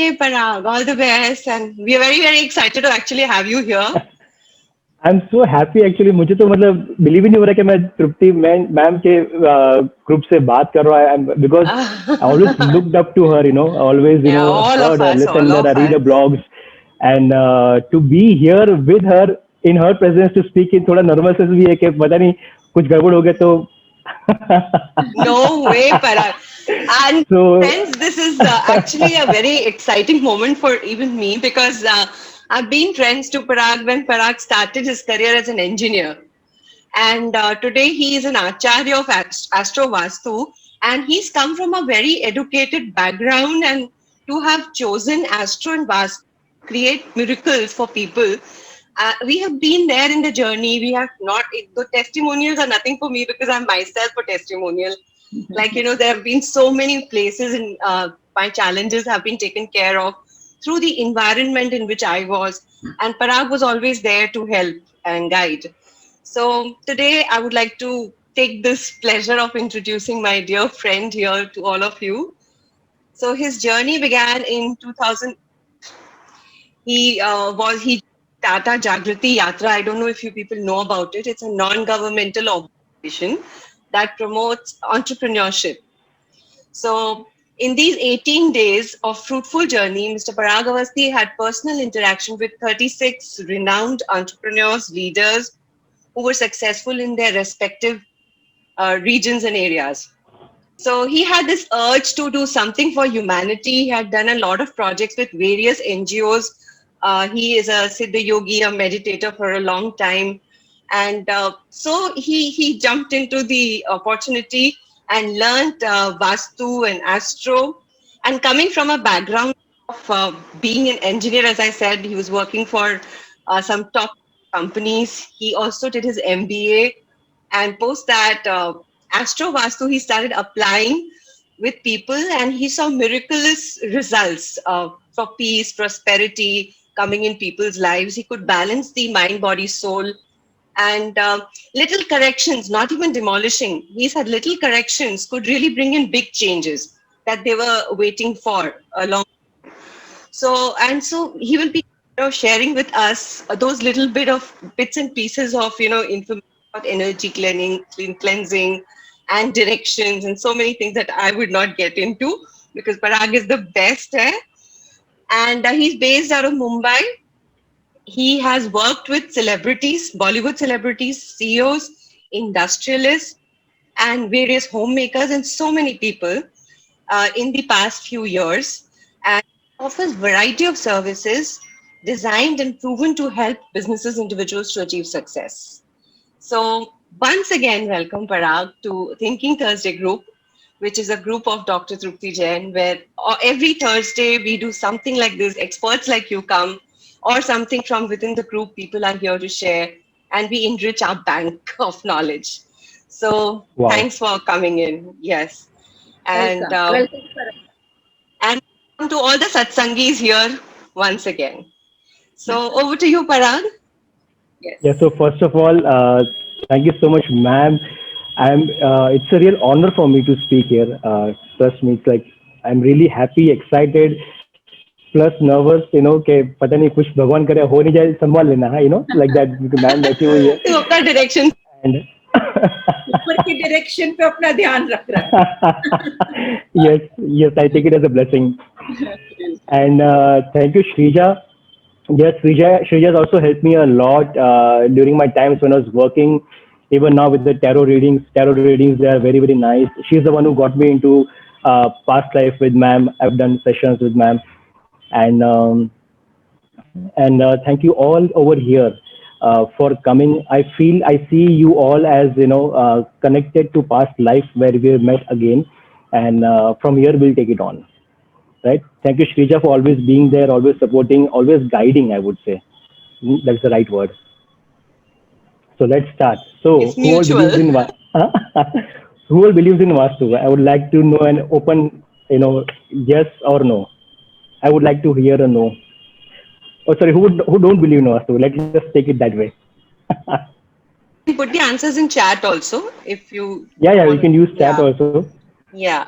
Okay, Parag, all the best. And we are very, very excited to actually have you here. I'm so happy actually. मुझे तो मतलब believe ही नहीं हो रहा कि मैं तृप्ति मैम के ग्रुप से बात कर रहा हूँ because I always looked up to her, always, Yeah, all of heard her, us, all listened her, of I read her us. blogs, and to be here with her in her presence to speak in थोड़ा nervousness भी है कि पता नहीं कुछ गड़बड़ हो गया तो No way, Parag. And so friends, this is actually a very exciting moment for even me because I've been friends to Parag when Parag started his career as an engineer. And today he is an Acharya of Astro Vastu. And he's come from a very educated background. And to have chosen Astro and Vastu to create miracles for people, we have been there in the journey. We have not, the testimonials are nothing for me because I'm myself a testimonial. Like, there have been so many places and my challenges have been taken care of through the environment in which I was. And Parag was always there to help and guide. So today I would like to take this pleasure of introducing my dear friend here to all of you. So his journey began in 2000. He Tata Jagriti Yatra. I don't know if you people know about it. It's a non-governmental organization that promotes entrepreneurship. So in these 18 days of fruitful journey, Mr. Parag Awasthi had personal interaction with 36 renowned entrepreneurs, leaders who were successful in their respective regions and areas. So he had this urge to do something for humanity. He had done a lot of projects with various NGOs. He is a Siddha Yogi, a meditator for a long time. And so he jumped into the opportunity and learned Vastu and Astro. And coming from a background of being an engineer, as I said, he was working for some top companies. He also did his MBA, and post that Astro Vastu, he started applying with people and he saw miraculous results for peace, prosperity coming in people's lives. He could balance the mind, body, soul, and little corrections, not even demolishing. He said little corrections could really bring in big changes that they were waiting for a long. So he will be sharing with us those little bit of bits and pieces of information about energy cleansing, and directions, and so many things that I would not get into because Parag is the best. And he's based out of Mumbai. He has worked with celebrities, Bollywood celebrities, CEOs, industrialists, and various homemakers, and so many people in the past few years, and offers variety of services designed and proven to help businesses, individuals to achieve success. So once again, welcome Parag to Thinking Thursday group, which is a group of Dr. Trupti Jain, where every Thursday we do something like this. Experts like you come, or something from within the group. People are here to share, and we enrich our bank of knowledge. So wow. thanks for coming in. Yes, and Welcome. Welcome, Parag. and to all the satsangis here once again. So over to you, Parag. Yeah, Yes. so first of all, thank you so much, ma'am. It's a real honor for me to speak here. Trust me, it's like I'm really happy, excited, plus nervous. कि पता नहीं कुछ भगवान करे हो नहीं जाए संभाल लेना है. Like that. क्योंकि मैम बैठी हुई है तो अपना direction. and ऊपर की डायरेक्शन पे अपना ध्यान रख रहा yes, yes, I take it as a blessing. है. And thank you, Shrija. Yes, Shrija has also helped me a lot during my times when I was working. Even now with the tarot readings, they are very, very nice. She's the one who got me into past life with ma'am. I've done sessions with ma'am, and thank you all over here for coming. I see you all as connected to past life where we have met again, and from here we'll take it on. Right? Thank you, Shrija, for always being there, always supporting, always guiding. I would say. That's the right word. So let's start. So It's who all believes mutual. in who all believes in Vastu? I would like to know an open, yes or no. I would like to hear a no. Oh, sorry, who don't believe in Vastu? Let's just take it that way. You can put the answers in chat also if you Yeah, yeah, you want. can use chat Yeah, also. yeah.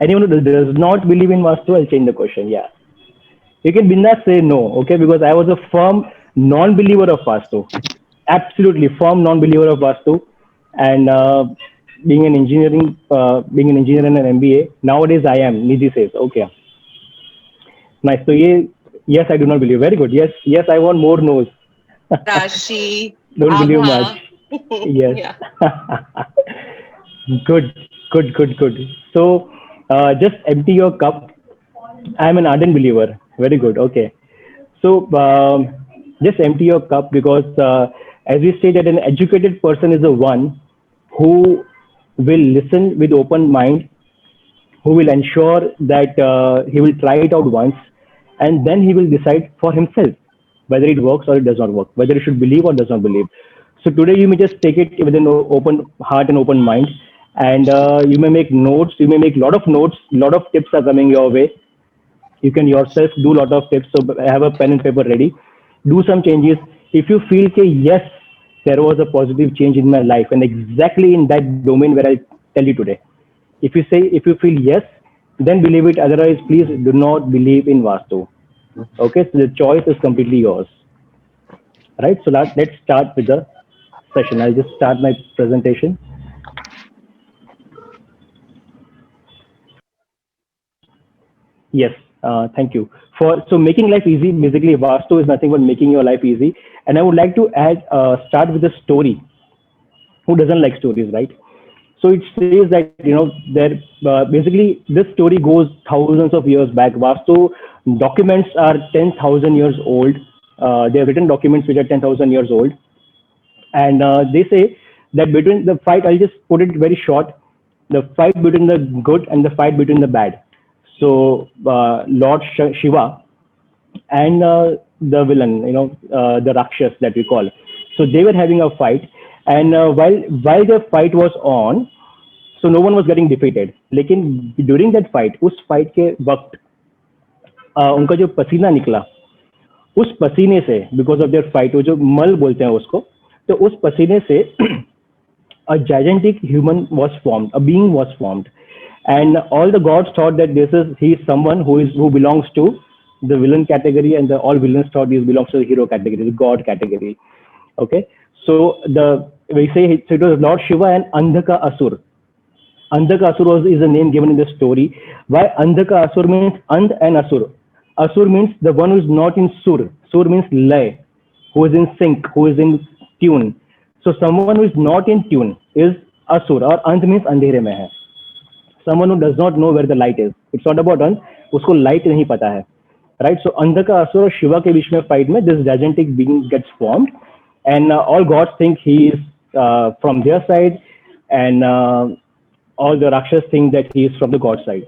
Anyone who does not believe in Vastu, I'll change the question. Yeah. You can bindas say no, okay? Because I was a firm non-believer of Vastu. Absolutely firm non-believer of Vastu. And being an engineer and an MBA, nowadays I am. Nidhi says, okay, nice. So yes, I do not believe. Very good. Yes, yes, I want more no's. Rashi, Don't believe much. Abha. Yes. Yeah. Good, good, good, good. So just empty your cup. I'm an ardent believer. Very good. Okay. So just empty your cup because, as we say, that an educated person is the one who will listen with open mind, who will ensure that he will try it out once, and then he will decide for himself whether it works or it does not work, whether he should believe or does not believe. So today you may just take it with an open heart and open mind, and you may make notes. You may make a lot of notes. A lot of tips are coming your way. You can yourself do a lot of tips. So have a pen and paper ready. Do some changes. If you feel that yes, there was a positive change in my life, and exactly in that domain where I tell you today. If you feel yes, then believe it. Otherwise, please do not believe in Vastu. Okay, so the choice is completely yours. Right. So let's start with the session. I'll just start my presentation. Yes, thank you. So making life easy, basically Vastu is nothing but making your life easy. And I would like to start with a story. Who doesn't like stories, right? So it says that, there basically this story goes thousands of years back. Vastu documents are 10,000 years old. They have written documents which are 10,000 years old. And they say that between the fight, I'll just put it very short, the fight between the good and the fight between the bad. So Lord Shiva and the villain, the Rakshas that we call. So they were having a fight, and while the fight was on, so no one was getting defeated. लेकिन during that fight, उस fight के वक्त उनका जो पसीना निकला, उस पसीने से, because of their fight, वो जो मल बोलते हैं उसको, तो उस पसीने से a gigantic human was formed, a being was formed, and all the gods thought that he is someone who belongs to the villain category, and all villains thought he belongs to the hero category, the god category. Okay, so it was Lord Shiva and Andhaka Asur. Andhaka Asur is a name given in the story. Why Andhaka Asur means And and Asur. Asur means the one who is not in Sur. Sur means lay, who is in sync, who is in tune. So someone who is not in tune is Asur, or Ant means Andhere mein hai. Someone who does not know where the light is. It's not about Ant, usko light nahi pata hai. Right? So Andhaka Asur और Shiva के बीच में fight में this gigantic being gets formed, and all gods think he is from their side, and all the Rakshas think that he is from the god side.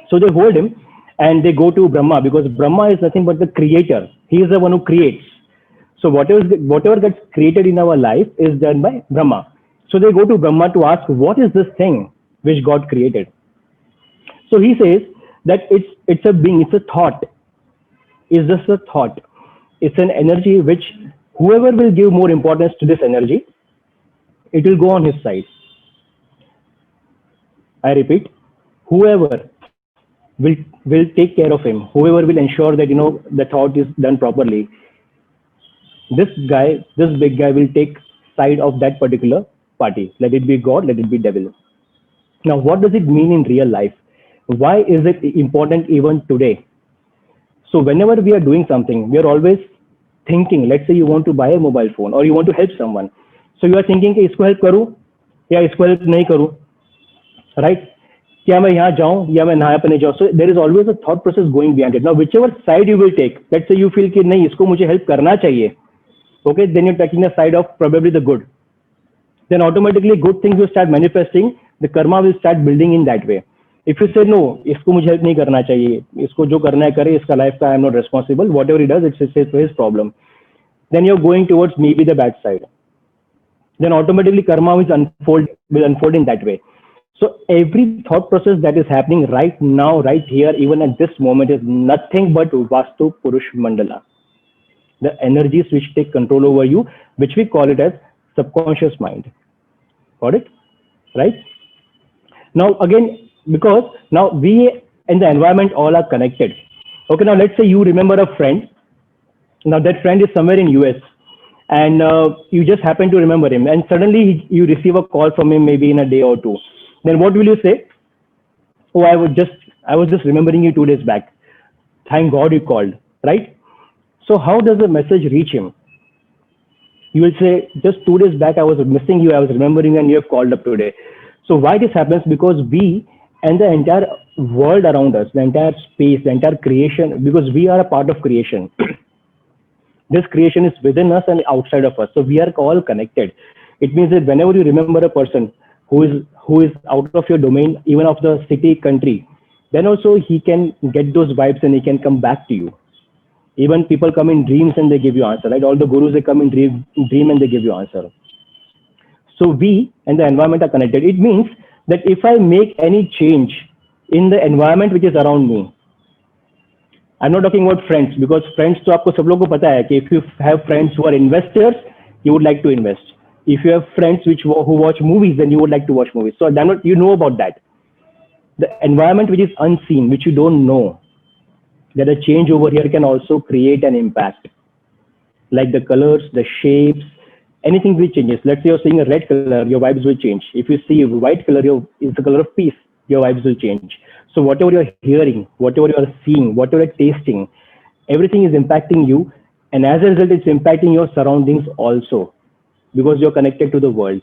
So they hold him and they go to Brahma, because Brahma is nothing but the creator. He is the one who creates. So whatever gets created in our life is done by Brahma. So they go to Brahma to ask, what is this thing which God created? So he says that it's a being, it's a thought. It's just a thought. It's an energy which whoever will give more importance to this energy, it will go on his side. I repeat, whoever will take care of him, whoever will ensure that the thought is done properly, this big guy will take side of that particular party. Let it be God, let it be devil. Now, what does it mean in real life? Why is it important even today? So whenever we are doing something, we are always thinking, let's say you want to buy a mobile phone or you want to help someone. So you are thinking कि इसको help करूँ या इसको help नहीं करूँ, right? क्या मैं यहाँ जाऊँ या मैं यहाँ पे नहीं जाऊँ? So there is always a thought process going behind it. Now whichever side you will take, let's say you feel कि नहीं इसको मुझे help करना चाहिए, okay, then you're taking the side of probably the good. Then automatically good things will start manifesting. The karma will start building in that way. If you say no, इसको मुझे help नहीं करना चाहिए, इसको जो करना है करे, इसका life का I am not responsible. Whatever he does, it's his problem. Then you're going towards maybe the bad side. Then automatically karma will unfold in that way. So every thought process that is happening right now, right here, even at this moment, is nothing but Vastu Purush Mandala. The energies which take control over you, which we call it as subconscious mind. Got it? Right? Now again, because now we and the environment all are connected. Okay, now let's say you remember a friend. Now that friend is somewhere in US, and you just happen to remember him, and suddenly you receive a call from him maybe in a day or two. Then what will you say? Oh, I was just remembering you 2 days back. Thank God you called, right? So how does the message reach him? You will say, just 2 days back I was missing you, I was remembering, and you have called up today. So why this happens? Because we and the entire world around us, the entire space, the entire creation, because we are a part of creation. This creation is within us and outside of us, so we are all connected. It means that whenever you remember a person who is out of your domain, even of the city, country, then also he can get those vibes and he can come back to you. Even people come in dreams and they give you answer, right? All the gurus, they come in dream and they give you answer. So we and the environment are connected. It means that if I make any change in the environment which is around me, I'm not talking about friends, because friends to आपको सब लोगों को पता है कि if you have friends who are investors, you would like to invest. If you have friends who watch movies, then you would like to watch movies. So then you know about that. The environment which is unseen, which you don't know, that a change over here can also create an impact. Like the colors, the shapes, anything which changes. Let's say you're seeing a red color, your vibes will change. If you see a white color, is the color of peace, your vibes will change. So whatever you're hearing, whatever you're seeing, whatever you're tasting, everything is impacting you. And as a result, it's impacting your surroundings also, because you're connected to the world.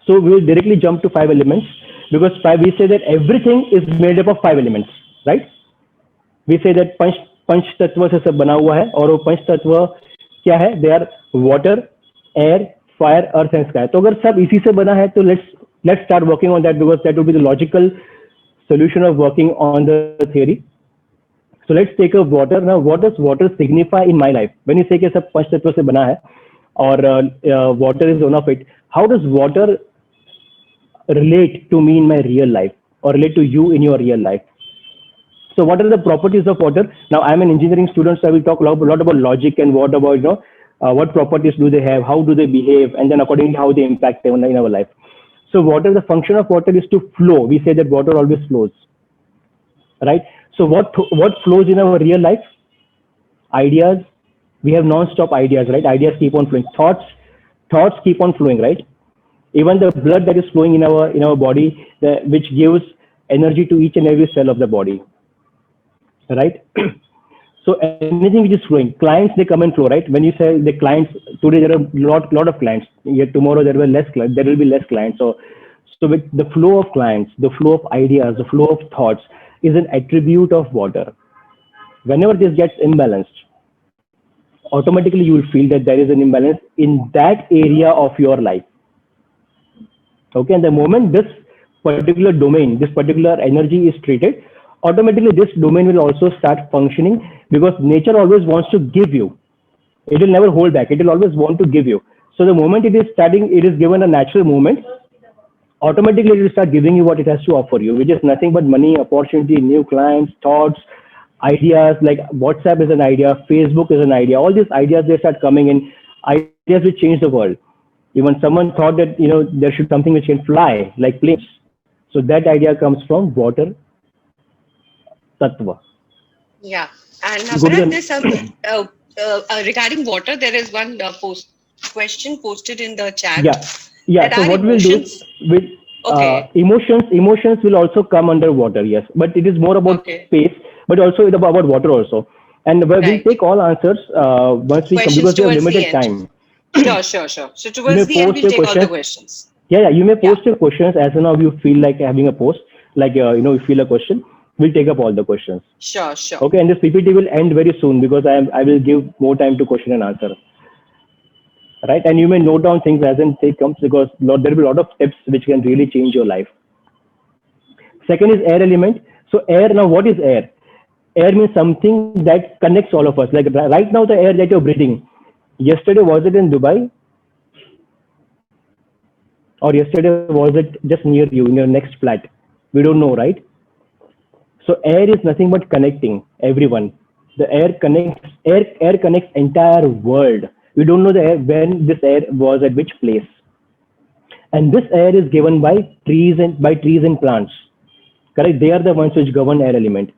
So we will directly jump to 5 elements, because we say that everything is made up of 5 elements, right? We say that पंच तत्व से सब बना हुआ है, और वो पंच तत्व क्या है? They are water, air, fire, earth and sky. तो अगर सब इसी से बना है, तो let's start working on that, because that will be the logical solution of working on the theory. So let's take up water. Now, what does water signify in my life? When you say कि सब पंच तत्व से बना है और water is one of it, how does water relate to me in my real life, or relate to you in your real life? So what are the properties of water? Now I'm an engineering student, so I will talk a lot about logic and what about what properties do they have, how do they behave, and then accordingly how they impact in our life. So water, the function of water is to flow. We say that water always flows, right? So what flows in our real life? Ideas. We have non-stop ideas, right? Ideas keep on flowing. Thoughts keep on flowing, right? Even the blood that is flowing in our body, which gives energy to each and every cell of the body, right? So anything which is flowing. Clients, they come and flow, right? When you say the clients, today there are lot of clients, yet tomorrow there will be less clients. So with the flow of clients, the flow of ideas, the flow of thoughts is an attribute of water. Whenever this gets imbalanced, automatically you will feel that there is an imbalance in that area of your life. Okay, and the moment this particular domain, this particular energy is treated, automatically this domain will also start functioning, because nature always wants to give you. It will never hold back. It will always want to give you. So the moment it is given a natural movement, automatically it will start giving you what it has to offer you, which is nothing but money, opportunity, new clients, thoughts, ideas. Like WhatsApp is an idea, Facebook is an idea. All these ideas, they start coming in. Ideas which change the world. Even someone thought that there should be something which can fly, like planes. So that idea comes from water tattva. Yeah, and regarding water, there is one question posted in the chat. Yeah. So what we'll do with emotions will also come under water, yes, but it is more about space, but also it's about water also. And we'll take all answers once we come, because we have limited time. Sure. So towards the end, we'll take all the questions. Yeah. You may post your questions as soon as you feel like having a post, like you feel a question. We'll take up all the questions. Sure. Okay, and this PPT will end very soon, because I will give more time to question and answer. Right, and you may note down things as it comes, because there will be a lot of tips which can really change your life. Second is air element. So air, now what is air? Air means something that connects all of us. Like right now, the air that you're breathing. Yesterday, was it in Dubai? Or yesterday, was it just near you in your next flat? We don't know, right? So air is nothing but connecting everyone. The air connects entire world. We don't know when this air was at which place. and this air is given by trees and plants. Correct? They are the ones which govern air element.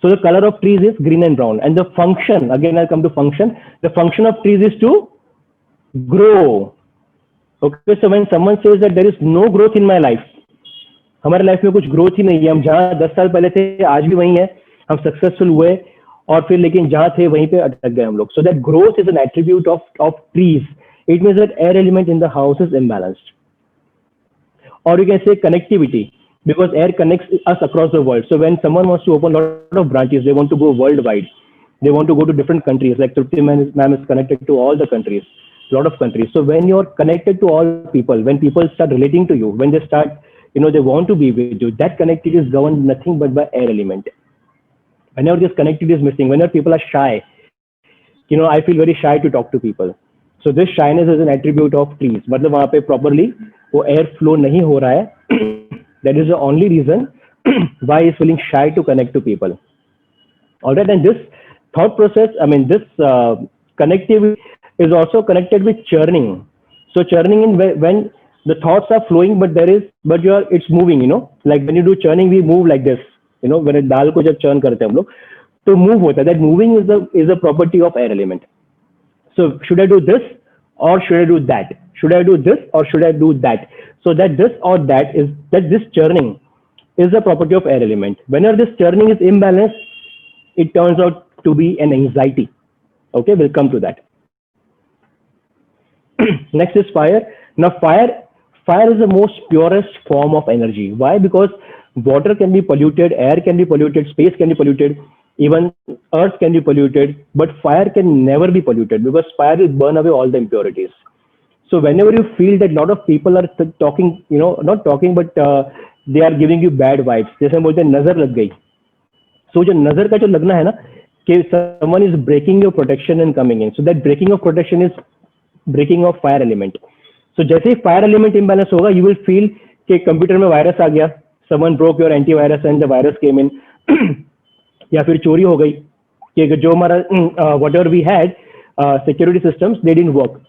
So the color of trees is green and brown, and the function, again I'll come to function. The function of trees is to grow. Okay, so when someone says that there is no growth in my life, हमारे life में कुछ growth ही नहीं है, हम जहाँ 10 साल पहले थे आज भी वहीं है, हम सक्सेसफुल हुए और फिर लेकिन जहाँ थे वहीं पे अटक गए हम लोग. So that growth is an attribute of trees. It means that air element in the house is imbalanced. Or you can say connectivity, because air connects us across the world. So when someone wants to open a lot of branches, they want to go worldwide. They want to go to different countries. Like Trupti ma'am is connected to all the countries, a lot of countries. So when you're connected to all people, when people start relating to you, when they start, they want to be with you, that connectivity is governed nothing but by air element. Whenever this connectivity is missing, whenever people are shy, I feel very shy to talk to people. So this shyness is an attribute of trees. मतलब वहाँ पे properly वो air flow नहीं हो रहा है. That is the only reason why he is feeling shy to connect to people. All right, and this thought process, this connectivity is also connected with churning. So churning in when the thoughts are flowing, but it's moving. Like when you do churning, we move like this. When a dal को जब churn करते हैं हम लोग, तो move होता है. That moving is a property of air element. So should I do this or should I do that? Should I do this or should I do that? So that this or that this churning is a property of air element. Whenever this churning is imbalanced, it turns out to be an anxiety. Okay, we'll come to that. Next is fire. Now fire is the most purest form of energy. Why? Because water can be polluted, air can be polluted, space can be polluted, even earth can be polluted, but fire can never be polluted because fire will burn away all the impurities. So whenever you feel that a lot of people are talking, not talking, but they are giving you bad vibes, जैसे हम बोलते हैं नजर लग गई. So जो नजर का जो लगना है ना कि someone is breaking your protection and coming in. So that breaking of protection is breaking of fire element. So जैसे ही fire element imbalance होगा, you will feel कि कंप्यूटर में वायरस आ गया, someone broke your antivirus and the virus came in. या फिर चोरी हो गई कि जो हमारा whatever we had security systems, they didn't work.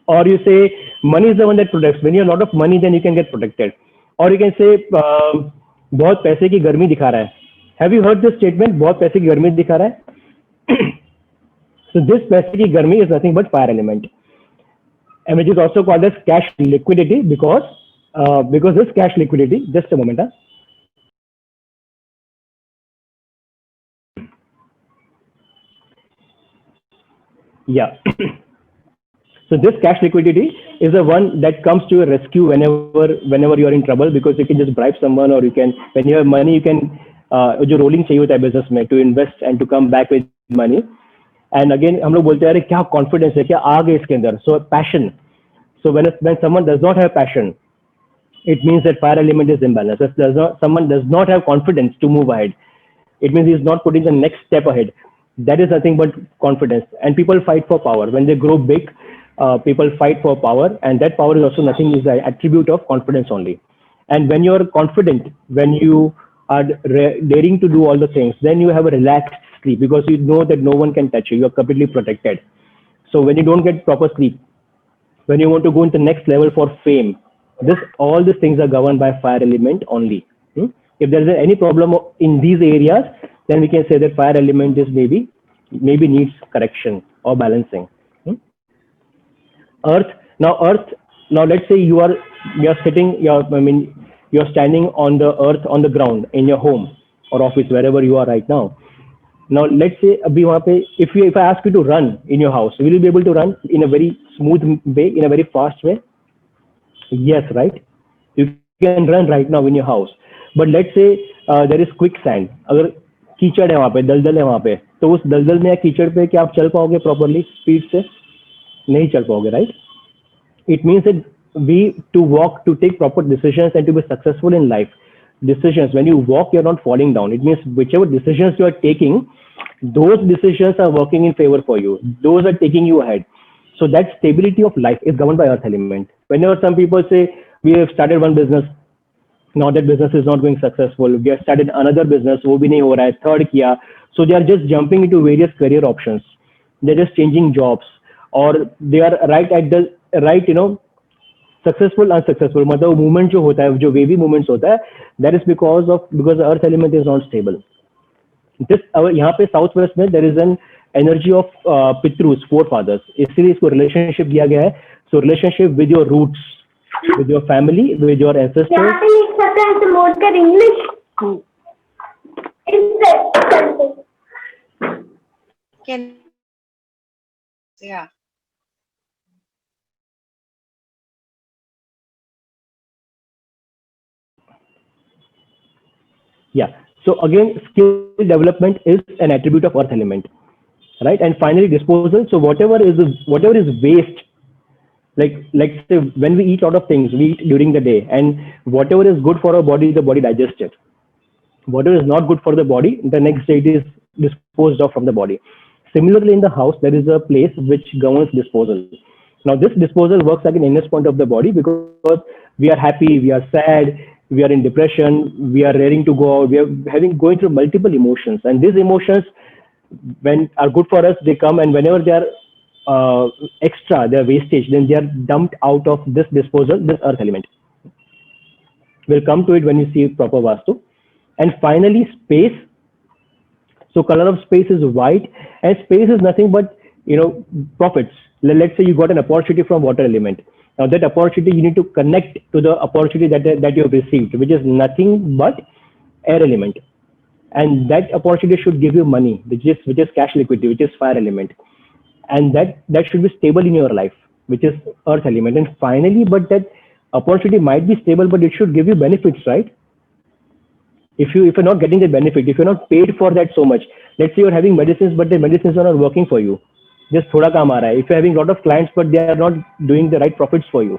Or you say money is the one that protects. When you have a lot of money, then you can get protected. Or you can say बहुत पैसे की गर्मी दिखा रहा है. Have you heard this statement? बहुत पैसे की गर्मी दिखा रहा है. So this पैसे की गर्मी is nothing but fire element, and which is also called as cash liquidity because this cash liquidity. Just a moment. Yeah. So this cash liquidity is the one that comes to your rescue whenever you are in trouble, because you can just bribe someone, or you can, when you have money, you can जो rolling चाहिए होता है business में to invest and to come back with money. And again हम लोग बोलते हैं अरे क्या confidence है, क्या आग है इसके अंदर. So passion. So when someone does not have passion, it means that fire element is imbalanced. If someone does not have confidence to move ahead, it means he is not putting the next step ahead. That is nothing but confidence. And people fight for power. When they grow big, people fight for power, and that power is also nothing, is an attribute of confidence only. And when you are confident, when you are daring to do all the things, then you have a relaxed sleep because you know that no one can touch you. You are completely protected. So when you don't get proper sleep, when you want to go into the next level for fame, all these things are governed by fire element only. If there is any problem in these areas, then we can say that fire element is maybe needs correction or balancing. Earth. Now let's say you're sitting, you're standing on the earth, on the ground in your home or office, wherever you are right now. Now let's say abhi wahan pe, if I ask you to run in your house, will you be able to run in a very smooth way, in a very fast way? Yes, right? You can run right now in your house. But let's say there is quicksand. अगर कीचड़ है वहाँ पे, दलदल है वहाँ पे, तो उस दलदल में या कीचड़ पे क्या आप चल पाओगे properly speed से? नहीं चल पाओगे, right? It means that to walk, to take proper decisions and to be successful in life. Decisions, when you walk, you're not falling down. It means whichever decisions you are taking, those decisions are working in favor for you. Those are taking you ahead. So that stability of life is governed by earth element. Whenever some people say, we have started one business, now that business is not going successful, we have started another business, wo bhi nahi ho raha hai, third kiya. So they are just jumping into various career options. They're just changing jobs, or they are right at the right, successful unsuccessful, मतलब movement जो होता है, जो wavy movements होता है, that is because earth element is not stable. This यहाँ पे south west में there is an energy of पितृस, फोर फादर्स, इसलिए इसको रिलेशनशिप दिया गया है. So relationship with your roots, with your family, with your ancestors. Can yeah. Yeah. So again, skill development is an attribute of earth element, right? And finally, disposal. So whatever is waste, like say when we eat a lot of things, we eat during the day, and whatever is good for our body, the body digests it. Whatever is not good for the body, the next day it is disposed of from the body. Similarly, in the house, there is a place which governs disposal. Now, this disposal works like an inner point of the body, because we are happy, we are sad, we are in depression, we are raring to go out, we are going through multiple emotions, and these emotions, when are good for us, they come, and whenever they are extra, they are wastage, then they are dumped out of this disposal, this earth element. We'll come to it when you see proper Vastu. And finally, space. So color of space is white, and space is nothing but, profits. Let's say you got an opportunity from water element. Now that opportunity, you need to connect to the opportunity that you have received, which is nothing but air element. And that opportunity should give you money, which is cash liquidity, which is fire element. And that should be stable in your life, which is earth element. And finally, but that opportunity might be stable, but it should give you benefits, right? If you're not getting the benefit, if you're not paid for that so much, let's say you're having medicines, but the medicines are not working for you, just thoda kaam aa raha hai. If you're having a lot of clients, but they are not doing the right profits for you,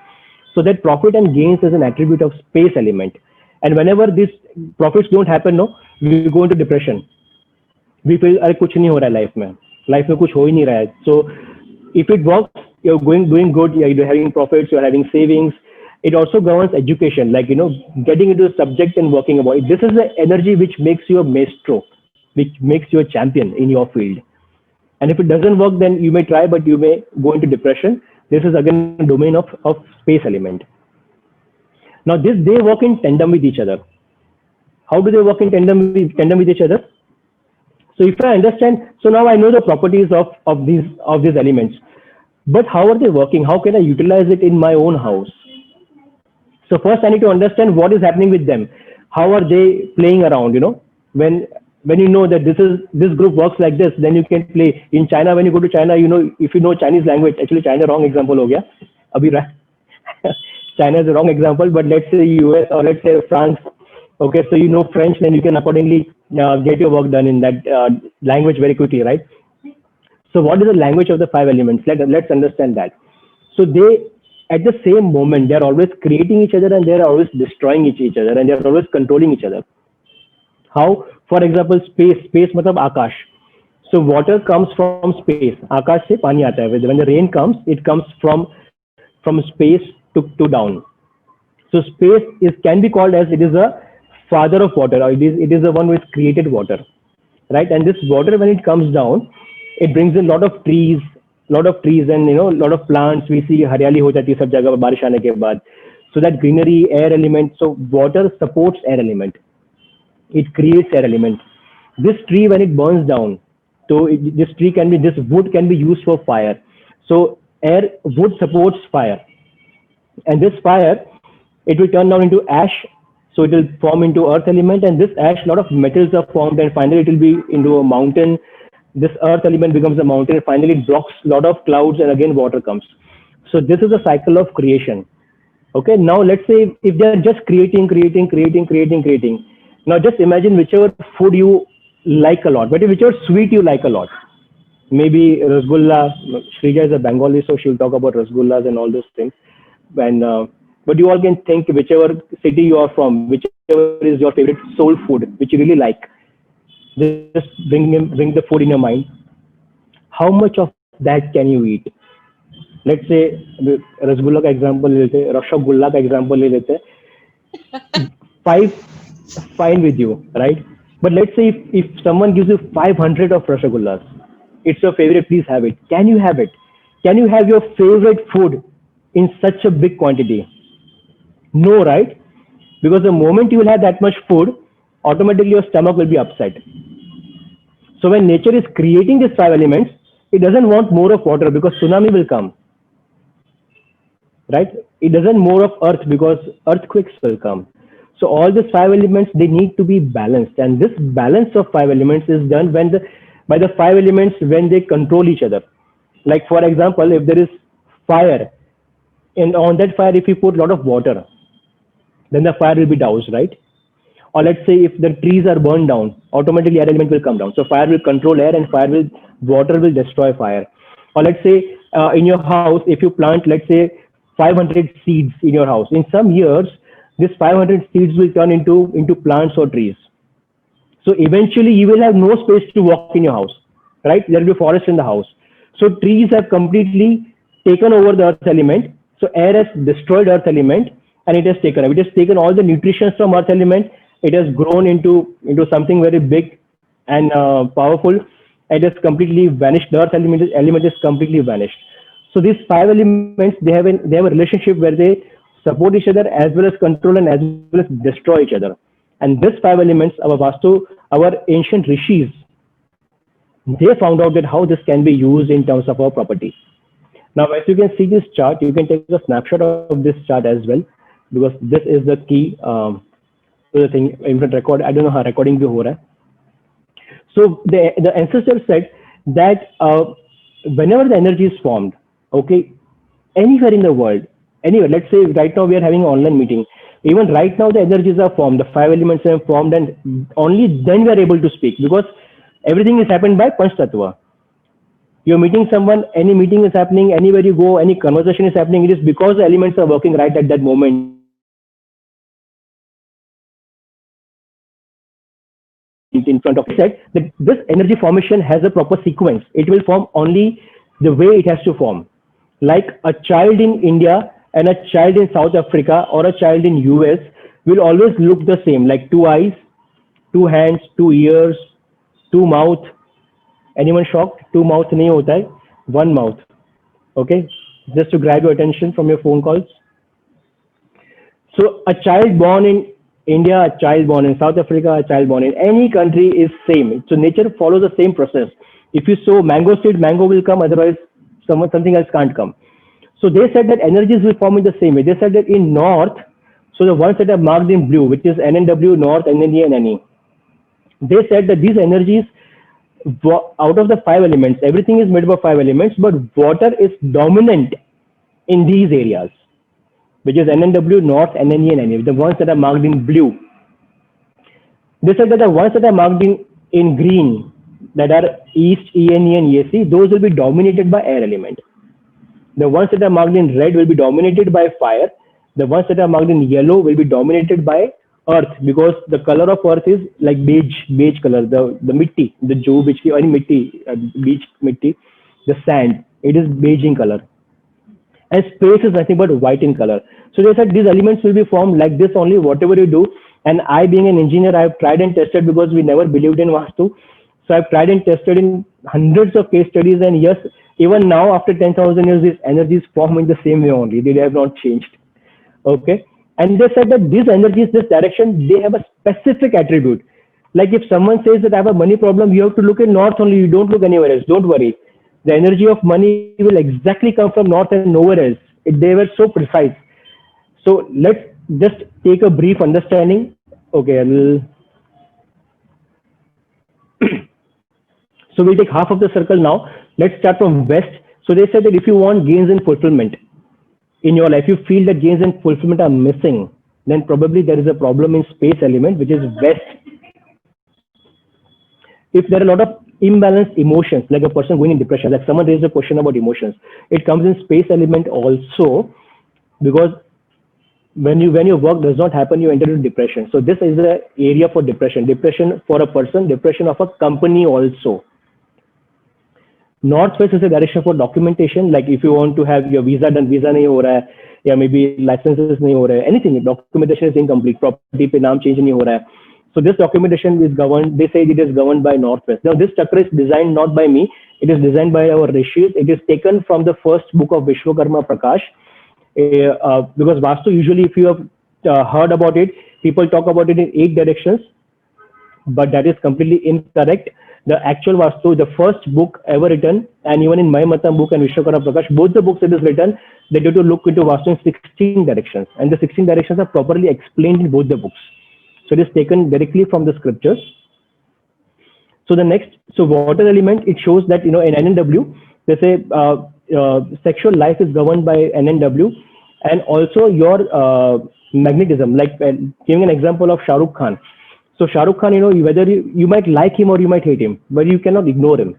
so that profit and gains is an attribute of space element. And whenever these profits don't happen, no, we go into depression. We feel अरे कुछ नहीं हो रहा है life में कुछ हो ही नहीं रहा है. So if it works, you're doing good, you're having profits, you're having savings. It also governs education, like, getting into a subject and working about it. This is the energy which makes you a maestro, which makes you a champion in your field. And if it doesn't work, then you may try, but you may go into depression. This is again a domain of space element. Now they work in tandem with each other. How do they work in tandem with each other? So if I understand, so now I know the properties of these elements, but how are they working? How can I utilize it in my own house? So first I need to understand what is happening with them. How are they playing around? When you know that this group works like this, then you can play. In China, when you go to China, if you know Chinese language, actually China wrong example ho gaya. China is the wrong example, but let's say US or let's say France. Okay, so you know French, then you can accordingly get your work done in that language very quickly, right? So what is the language of the five elements? Let's understand that. So they, at the same moment, they are always creating each other, and they are always destroying each other, and they are always controlling each other. How? For example, space matlab akash. So water comes from space. Akash se pani aata hai. When the rain comes, it comes from space to down. So space can be called as it is a father of water, or it is the one which created water, right? And this water, when it comes down, it brings in a lot of trees, and a lot of plants. We see haryali ho jati hai sab jagah barish aane ke baad. So that greenery, air element. So water supports air element. It creates air element. This tree, when it burns down, so this wood can be used for fire. So wood supports fire, and this fire, it will turn down into ash. So it will form into earth element, and this ash, a lot of metals are formed, and finally it will be into a mountain. This earth element becomes a mountain, and finally it blocks a lot of clouds, and again water comes. So this is a cycle of creation. Okay, now let's say if they are just creating. Now just imagine whichever food you like a lot, but whichever sweet you like a lot. Maybe rasgulla. Shrija is a Bengali, so she'll talk about rasgullas and all those things. And but you all can think whichever city you are from, whichever is your favorite soul food, which you really like. Just bring the food in your mind. How much of that can you eat? Let's say rasgulla ka example le lete, rasgulla ka example le lete. 5, fine with you, right? But let's say if someone gives you 500 of rasgullas, it's your favorite, please have it. Can you have it? Can you have your favorite food in such a big quantity? No, right? Because the moment you will have that much food, automatically your stomach will be upset. So when nature is creating these five elements, it doesn't want more of water because tsunami will come, right? It doesn't more of earth because earthquakes will come. So all these five elements, they need to be balanced, and this balance of five elements is done when the by the five elements when they control each other. Like for example, if there is fire, and on that fire if you put a lot of water, then the fire will be doused, right? Or let's say if the trees are burned down, automatically air element will come down. So fire will control air, and water will destroy fire. Or let's say in your house, if you plant, let's say 500 seeds in your house, in some years, this 500 seeds will turn into plants or trees. So eventually you will have no space to walk in your house, right? There will be forest in the house. So trees have completely taken over the earth element. So air has destroyed earth element, and it has taken it has taken all the nutrition from earth element. It has grown into something very big and powerful. It has completely vanished. The earth element is completely vanished. So these five elements, they have a relationship where they support each other as well as control and as well as destroy each other. And these five elements, our Vastu, our ancient rishis, they found out that how this can be used in terms of our property. Now, as you can see this chart, you can take a snapshot of this chart as well, because this is the key to the thing. In front record, I don't know how recording bhi ho raha hai. So the ancestors said that whenever the energy is formed, okay, anywhere in the world, anywhere, let's say right now we are having an online meeting. Even right now the energies are formed, the five elements are formed, and only then we are able to speak, because everything is happened by Panch Tattva. You're meeting someone, any meeting is happening, anywhere you go, any conversation is happening, it is because the elements are working right at that moment in front of you. Said that this energy formation has a proper sequence. It will form only the way it has to form. Like a child in India and a child in South Africa or a child in US will always look the same, like two eyes, two hands, two ears, two mouth. Anyone shocked? Two mouth nahi hota hai, one mouth. Okay, just to grab your attention from your phone calls. So a child born in India, a child born in South Africa, a child born in any country is same. So nature follows the same process. If you sow mango seed, mango will come. Otherwise, something else can't come. So they said that energies will form in the same way. They said that in north, so the ones that are marked in blue, which is NNW, north, NNE, and NE, they said that these energies, out of the five elements, everything is made up of five elements, but water is dominant in these areas, which is NNW, north, NNE, and NE, the ones that are marked in blue. They said that the ones that are marked in green, that are east, ENE, and ESC, those will be dominated by air element. The ones that are marked in red will be dominated by fire. The ones that are marked in yellow will be dominated by earth, because the color of earth is like beige color. The mitti, the jo which any mitti, beige mitti, the sand, it is beige in color. And space is nothing but white in color. So they said these elements will be formed like this only, whatever you do. And I, being an engineer, I have tried and tested, because we never believed in Vastu. So I've tried and tested in hundreds of case studies, and yes, even now after 10,000 years, these energies form in the same way only. They have not changed. Okay. And they said that these energies, this direction, they have a specific attribute. Like if someone says that I have a money problem, you have to look in north only. You don't look anywhere else. Don't worry. The energy of money will exactly come from north and nowhere else. They were so precise. So let's just take a brief understanding. Okay. So we'll take half of the circle now. Let's start from west. So they said that if you want gains in fulfillment in your life, you feel that gains in fulfillment are missing, then probably there is a problem in space element, which is west. If there are a lot of imbalanced emotions, like a person going in depression, like someone raised a question about emotions, it comes in space element also, because when your work does not happen, you enter into depression. So this is the area for depression for a person, depression of a company also. Northwest is a direction for documentation. Like if you want to have your visa done, visa nahi ho raha hai, या maybe licenses nahi ho raha hai, anything, documentation is incomplete, property pe naam change nahi ho raha hai. So this documentation is governed, they say it is governed by Northwest. Now this chakra is designed not by me, it is designed by our rishis. It is taken from the first book of Vishwakarma Prakash. Because Vastu, usually if you have heard about it. People talk about it in 8 directions, but that is completely incorrect. The actual Vastu, the first book ever written, and even in Mayamatam book and Vishwakarma Prakash, both the books it is written, they do to look into Vastu in 16 directions, and the 16 directions are properly explained in both the books. So it is taken directly from the scriptures. So the next, so water element, it shows that, in NNW, they say sexual life is governed by NNW, and also your magnetism. Like giving an example of Shah Rukh Khan. So Shah Rukh Khan, whether you might like him or you might hate him, but you cannot ignore him.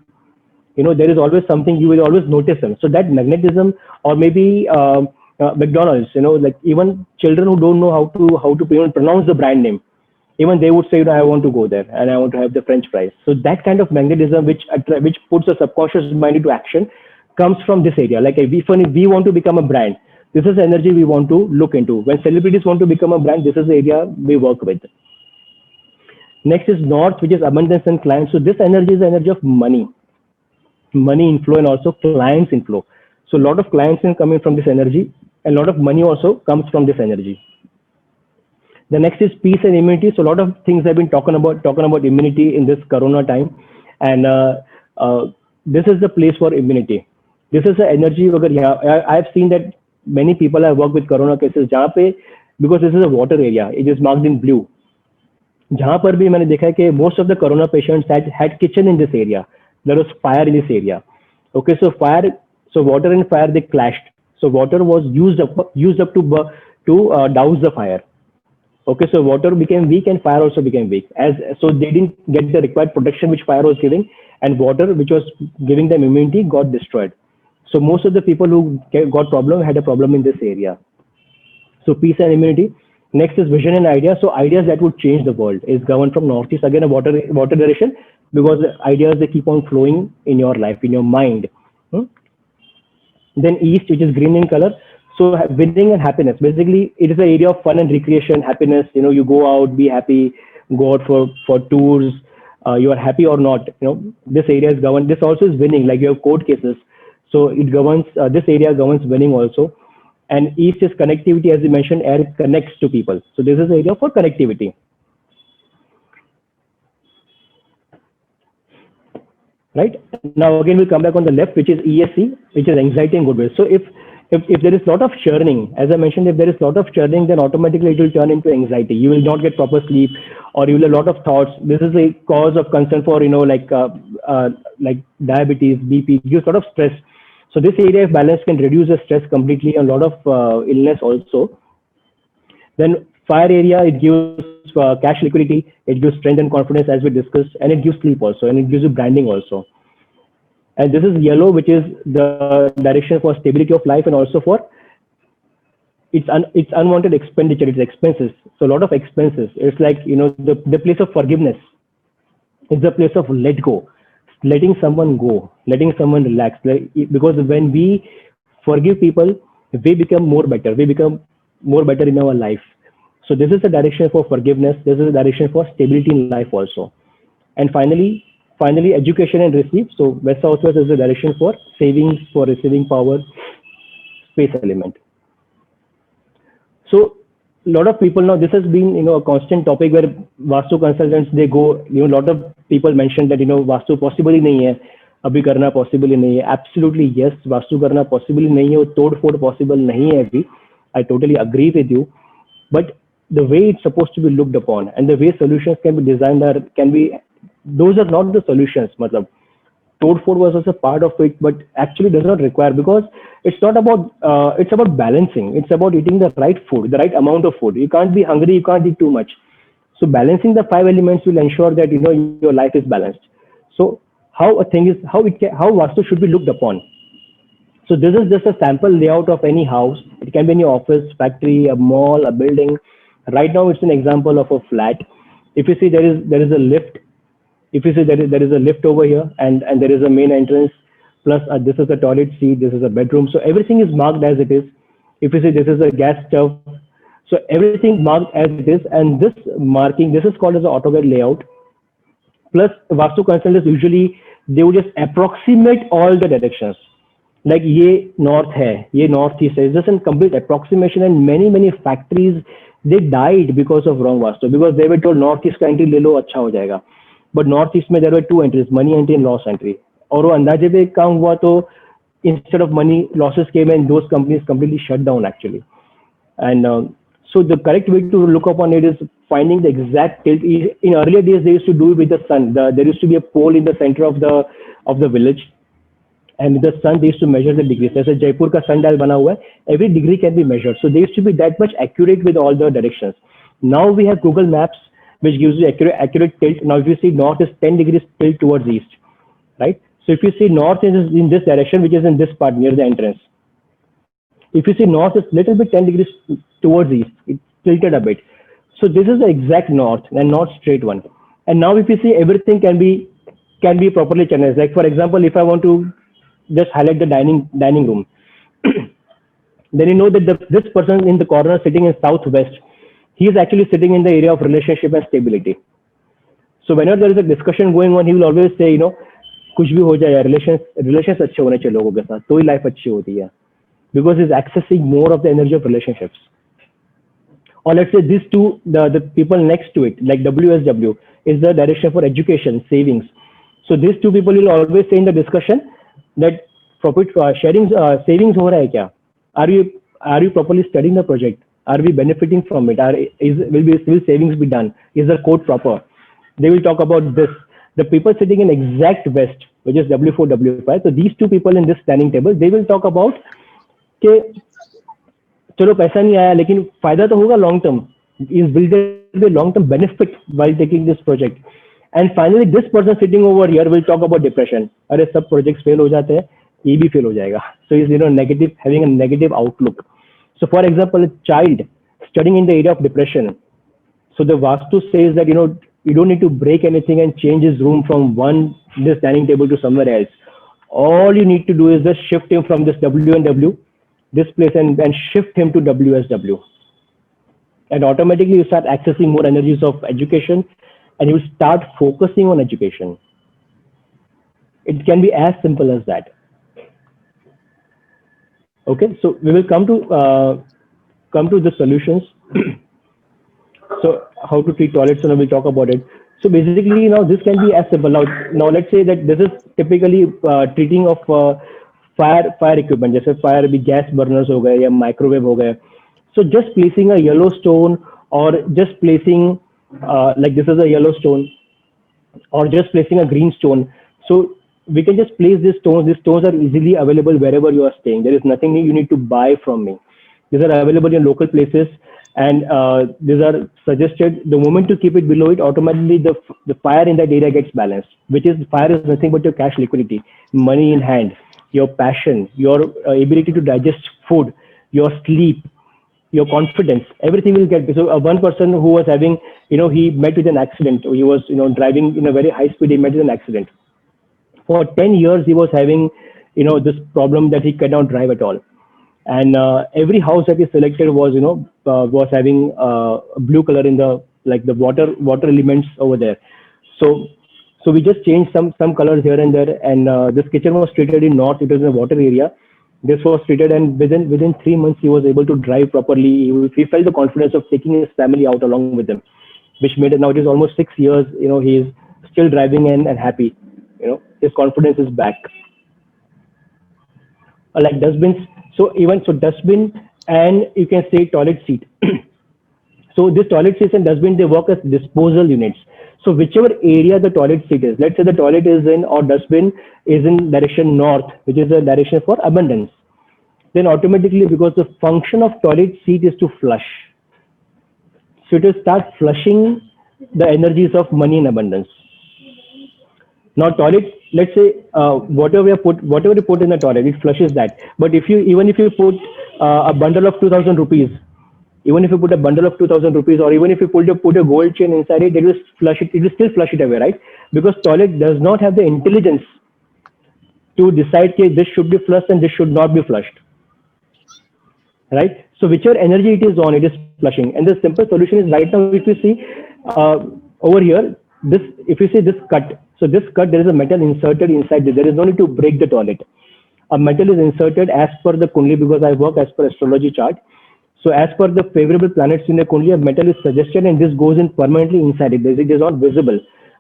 There is always something, you will always notice him. So that magnetism, or maybe McDonald's, like even children who don't know how to pronounce the brand name, even they would say, I want to go there and I want to have the French fries. So that kind of magnetism, which puts the subconscious mind into action, comes from this area. Like if we want to become a brand, this is the energy we want to look into. When celebrities want to become a brand, this is the area we work with. Next is North, which is abundance and clients. So this energy is the energy of money inflow, and also clients inflow. So a lot of clients are coming from this energy, and a lot of money also comes from this energy. The next is peace and immunity. So a lot of things have been talking about immunity in this Corona time, and this is the place for immunity. This is the energy. I have seen that many people have worked with Corona cases, because this is a water area, it is marked in blue. जहाँ पर भी मैंने देखा है कि most of the Corona patients had kitchen in this area. There was fire in this area. Okay, so water and fire, they clashed. So water was used up to douse the fire. Okay, so water became weak and fire also became weak. So they didn't get the required protection which fire was giving, and water, which was giving them immunity, got destroyed. So most of the people who got problem had a problem in this area. So peace and immunity. Next is vision and ideas. So ideas that would change the world is governed from Northeast. Again, a water direction, because the ideas, they keep on flowing in your life, in your mind. Then East, which is green in color. So winning and happiness. Basically, it is an area of fun and recreation, happiness. You go out, be happy, go out for tours. You are happy or not. This area is governed. This also is winning. Like you have court cases. So it governs. This area governs winning also. And East is connectivity, as you mentioned, air connects to people. So this is the area for connectivity. Right? Now again, we'll come back on the left, which is ESC, which is anxiety and goodwill. So if there is a lot of churning, as I mentioned, if there is a lot of churning, then automatically it will turn into anxiety. You will not get proper sleep, or you will have a lot of thoughts. This is a cause of concern for, like diabetes, BP, gives a lot of stress. So this area of balance can reduce the stress completely, and a lot of illness also. Then fire area, it gives cash liquidity, it gives strength and confidence, as we discussed, and it gives sleep also, and it gives you branding also. And this is yellow, which is the direction for stability of life, and also for it's unwanted expenditure, it's expenses. So a lot of expenses. It's like, the place of forgiveness. It's the place of let go. Letting someone go, letting someone relax. Because when we forgive people, we become more better. We become more better in our life. So this is the direction for forgiveness. This is the direction for stability in life also. And finally, education and receive. So West Southwest is the direction for savings, for receiving power, space element. So a lot of people now, this has been, a constant topic where Vastu consultants, they go, a lot of people mentioned that, Vastu possible ही नहीं है, अभी करना possible ही नहीं है. Absolutely yes, Vastu करना possible ही नहीं है, वो तोड़-फोड़ possible नहीं है अभी. I totally agree with you. But the way it's supposed to be looked upon, and the way solutions can be designed those are not the solutions. Matlab, tode-fode was also part of it, but actually does not require, because it's not about, it's about balancing. It's about eating the right food, the right amount of food. You can't be hungry, you can't eat too much. So balancing the 5 elements will ensure that, your life is balanced. So how Vastu should be looked upon. So this is just a sample layout of any house. It can be any office, factory, a mall, a building. Right now, it's an example of a flat. If you see there is a lift. If you see there is a lift over here, and there is a main entrance, plus this is a toilet seat, this is a bedroom. So everything is marked as it is. If you see this is a gas stove, so everything marked as it is, and this marking, this is called as an AutoCAD layout. Plus Vastu consultants, usually they would just approximate all the directions. like ये north है, ये northeast है. It's just a complete approximation, and many factories they died because of wrong vastu, because they were told northeast का entry ले लो अच्छा हो जाएगा. But northeast में there were two entries, money entry and loss entry. और वो अंदाजे पे काम हुआ तो instead of money losses came and those companies completely shut down actually. And so the correct way to look upon it is finding the exact tilt. In earlier days, they used to do it with the sun. There used to be a pole in the center of the village, and with the sun they used to measure the degrees. As a Jaipur ka sundial bana hua hai, every degree can be measured. So they used to be that much accurate with all the directions. Now we have Google Maps, which gives you accurate tilt. Now if you see north is 10 degrees tilt towards east, right? So if you see north is in this direction, which is in this part near the entrance. If you see north is little bit 10 degrees towards east, it's tilted a bit. So this is the exact north and not straight one. And now if you see, everything can be properly channeled. Like for example, if I want to just highlight the dining room, then you know that this person in the corner sitting in southwest, he is actually sitting in the area of relationship and stability. So whenever there is a discussion going on, he will always say, कुछ भी हो जाए, relations अच्छे होने चाहिए लोगों के साथ, तो ही life अच्छी होती है, because he's accessing more of the energy of relationships. Or let's say these two, the people next to it, like WSW is the direction for education, savings. So these two people will always say in the discussion that profit sharing, savings हो रहा है क्या? Are you properly studying the project? Are we benefiting from it? Will savings be done? Is the code proper? They will talk about this. The people sitting in exact west, which is W4, W5. So these two people in this dining table, they will talk about कि चलो पैसा नहीं आया लेकिन फायदा तो होगा long term. Will there be a long-term benefit while taking this project? And finally, this person sitting over here will talk about depression. अरे सब projects fail हो जाते हैं, ये भी fail हो जाएगा. So he's negative, having a negative outlook. So for example, a child studying in the area of depression. So the Vastu says that you don't need to break anything and change his room from this dining table to somewhere else. All you need to do is just shift him from this W and W, this place, and shift him to WSW. And automatically you start accessing more energies of education, and you start focusing on education. It can be as simple as that. Okay, so we will come to the solutions. So how to treat toilets, and we'll talk about it. So basically, this can be as simple. Now let's say that this is typically treating of fire equipment, जैसे fire भी gas burners हो गए या microwave हो गए. So just placing a yellow stone, or just placing like this is a yellow stone, or just placing a green stone. So we can just place these stones. These stones are easily available wherever you are staying. There is nothing you need to buy from me. These are available in local places, and these are suggested. The moment you keep it below it, automatically the fire in that area gets balanced. Which is, fire is nothing but your cash liquidity, money in hand, your passion, your ability to digest food, your sleep, your confidence, everything will get. So one person who was having, he met with an accident. He was, driving in a very high speed. He met with an accident. For 10 years, he was having, this problem that he cannot drive at all. And every house that he selected was, was having blue color in the water elements over there. So we just changed some colors here and there. And this kitchen was treated in north. It was in a water area. This was treated, and within 3 months he was able to drive properly. He felt the confidence of taking his family out along with him, which made it, now it is almost 6 years. He is still driving and happy. His confidence is back. Like dustbins. So dustbin, and you can say toilet seat. So this toilet seats and dustbin, they work as disposal units. So whichever area the toilet seat is, let's say the toilet is in, or dustbin is in direction north, which is the direction for abundance, then automatically, because the function of toilet seat is to flush, so it will start flushing the energies of money and abundance. Now toilet, let's say whatever you put in the toilet, it flushes that. But even if you put a bundle of 2,000 rupees, even if you put a bundle of 2,000 rupees, or even if you put a gold chain inside it, it will flush it. It will still flush it away, right? Because toilet does not have the intelligence to decide that this should be flushed and this should not be flushed, right? So whichever energy it is on, it is flushing. And the simple solution is, right now, if you see over here, if you see this cut, so this cut, there is a metal inserted inside this. There is no need to break the toilet. a metal is inserted as per the Kundli, because I work as per astrology chart. So as per the favorable planets in the Kundli, a metal is suggested and this goes in permanently inside it. It is not visible.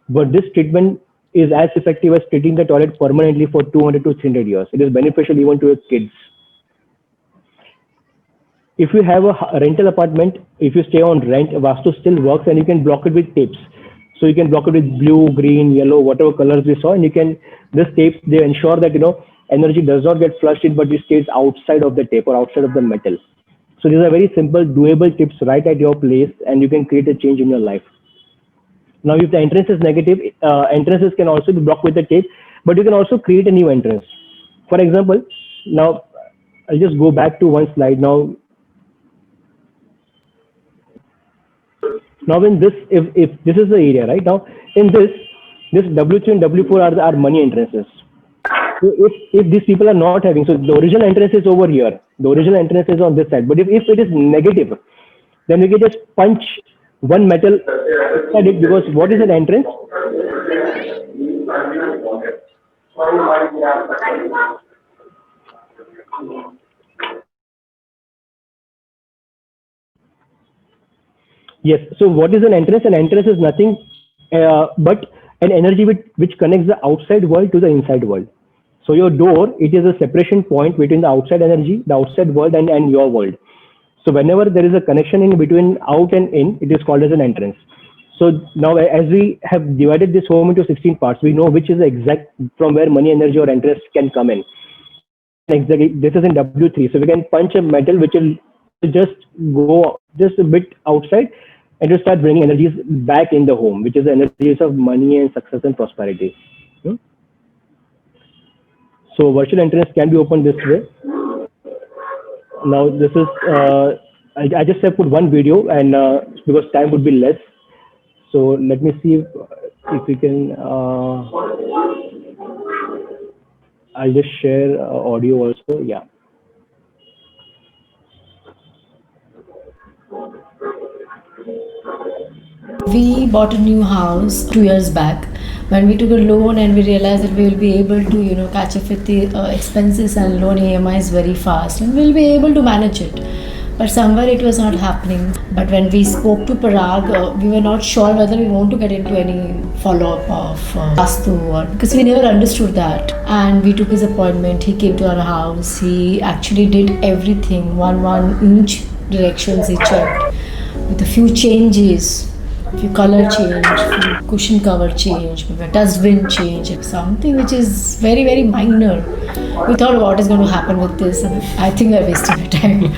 But this treatment is as effective as treating the toilet permanently for 200 to 300 years. It is beneficial even to your kids. If you have a rental apartment, if you stay on rent, Vastu still works and you can block it with tapes. So you can block it with blue, green, yellow, whatever colors we saw, and you can, this tape, they ensure that, energy does not get flushed in, but it stays outside of the tape or outside of the metal. So these are very simple, doable tips right at your place, and you can create a change in your life. Now, if the entrance is negative, entrances can also be blocked with the tape, but you can also create a new entrance. For example, now I'll just go back to one slide now. Now, in this, if this is the area, right now, in this W3 and W4 are money entrances. So if these people are not having, so the original entrance is over here, the original entrance is on this side. But if it is negative, then we can just punch one metal inside it, because what is an entrance? Yes. So what is an entrance? An entrance is nothing but an energy which connects the outside world to the inside world. So your door, it is a separation point between the outside energy, the outside world, and your world. So whenever there is a connection in between out and in, it is called as an entrance. So now, as we have divided this home into 16 parts, we know which is the exact from where money, energy, or interest can come in. Exactly, this is in W3. So we can punch a metal which will just go just a bit outside and to start bringing energies back in the home, which is the energies of money and success and prosperity. So virtual entrance can be opened this way. Now this is, I just have put one video, and because time would be less. So let me see if we can, I'll just share audio also, yeah. We bought a new house 2 years back when we took a loan, and we realized that we will be able to catch up with the expenses and loan EMIs very fast, and we'll be able to manage it. But somewhere it was not happening. But when we spoke to Parag, we were not sure whether we want to get into any follow-up of Vastu, or because we never understood that. And we took his appointment. He came to our house. He actually did everything, one inch directions he checked, with a few changes, a few color change, a few cushion cover change, maybe a dustbin change, something which is very, very minor. We thought, what is going to happen with this? And I think we're wasting our time.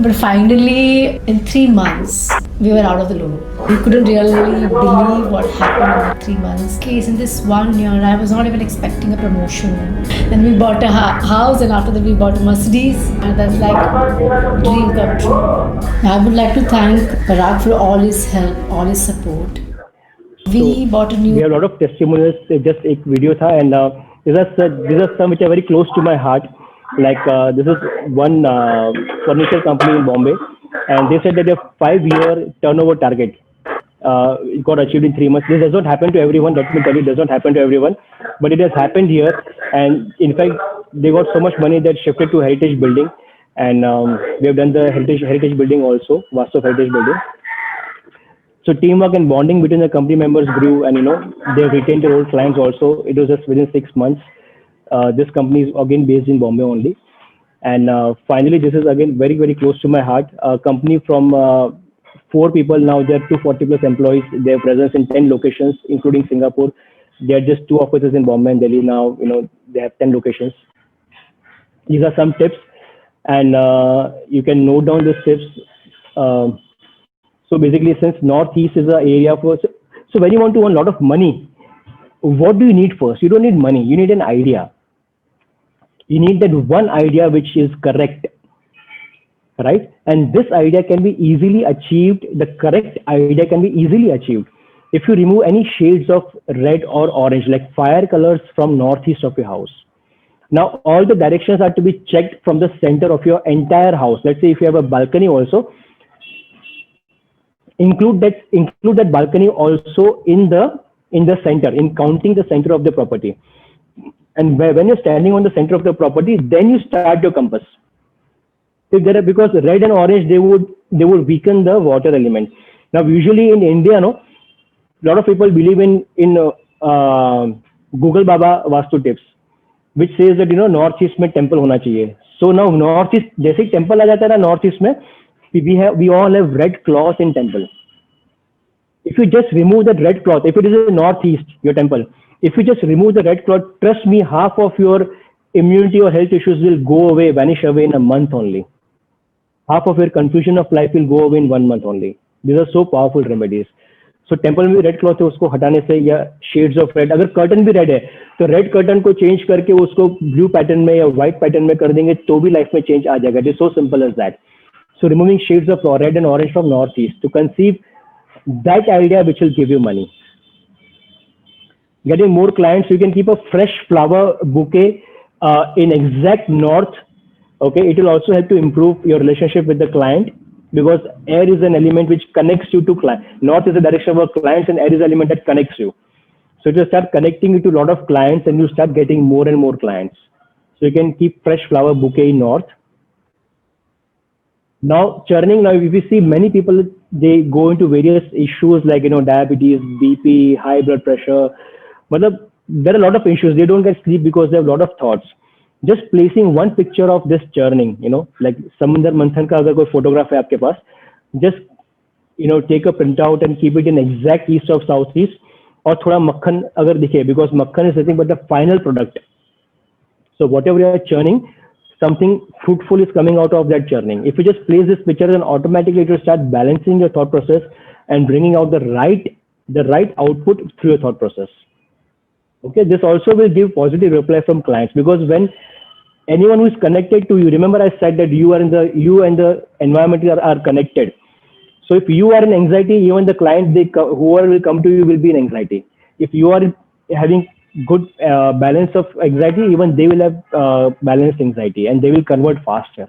But finally, in 3 months, we were out of the loan. We couldn't really believe what happened in 3 months. Case in this 1 year, I was not even expecting a promotion. Then we bought a house, and after that we bought a Mercedes, and that's like dream come true. I would like to thank Parag for all his help, all his support. We bought a new. We have a lot of testimonials. Just a video tha, and these are some which are very close to my heart. Like this is one furniture company in Bombay, and they said that a 5-year turnover target it got achieved in 3 months. This does not happen to everyone. Let me tell you, it does not happen to everyone, but it has happened here. And in fact, they got so much money that shifted to Heritage Building, and we have done the Heritage Building also, Vastu Heritage Building. So teamwork and bonding between the company members grew, and they have retained their old clients also. It was just within 6 months. This company is again based in Bombay only. And finally, this is again very, very close to my heart. A company from 4 people, now they are 240 plus employees. They have presence in 10 locations, including Singapore. They are just 2 offices in Bombay and Delhi now. They have 10 locations. These are some tips, and you can note down these tips. So basically, since Northeast is an area for, so when you want to earn a lot of money, what do you need first? You don't need money. You need an idea. You need that one idea which is correct, right? And this idea can be easily achieved. The correct idea can be easily achieved if you remove any shades of red or orange, like fire colors, from northeast of your house. Now, all the directions are to be checked from the center of your entire house. Let's say if you have a balcony also, include that balcony also in the center, in counting the center of the property. And when you're standing on the center of the property, then you start your compass. If there are, because red and orange, they would weaken the water element. Now, usually in India, no, a lot of people believe in Google Baba Vastu tips, which says that northeast में temple होना चाहिए. So now northeast, जैसे ही temple आ जाता है ना northeast में, we all have red cloth in temple. If you just remove that red cloth, if it is in northeast, your temple, if you just remove the red cloth, trust me, half of your immunity or health issues will go away, vanish away in a month only. Half of your confusion of life will go away in 1 month only. These are so powerful remedies. So temple में red cloth है, उसको हटाने से, या shades of red, अगर curtain भी red है तो रेड कर्टन को चेंज करके उसको ब्लू पैटर्न में या व्हाइट पैटर्न में कर देंगे तो भी लाइफ में चेंज आ जाएगा. It is so simple as that. So removing shades of red and orange from northeast to conceive that idea which will give you money. Getting more clients, you can keep a fresh flower bouquet in exact north. Okay, it will also help to improve your relationship with the client, because air is an element which connects you to client. North is the direction of our clients, and air is the element that connects you. So it will start connecting you to a lot of clients, and you start getting more and more clients. So you can keep fresh flower bouquet in north. Now churning, now if you see many people, they go into various issues like diabetes, BP, high blood pressure, but there are a lot of issues. They don't get sleep because they have a lot of thoughts. Just placing one picture of this churning, like samundar manthan ka agar koi photograph hai aapke paas, just take a printout and keep it in exact east of southeast, or thoda makhan agar dikhe, because makhan is nothing but the final product. So whatever you are churning, something fruitful is coming out of that churning. If you just place this picture, then automatically it will start balancing your thought process and bringing out the right output through your thought process. Okay, this also will give positive reply from clients, because when anyone who is connected to you, remember I said that you and the environment are connected. So if you are in anxiety, even the client, whoever will come to you will be in anxiety. If you are having good balance of anxiety, even they will have balanced anxiety, and they will convert faster.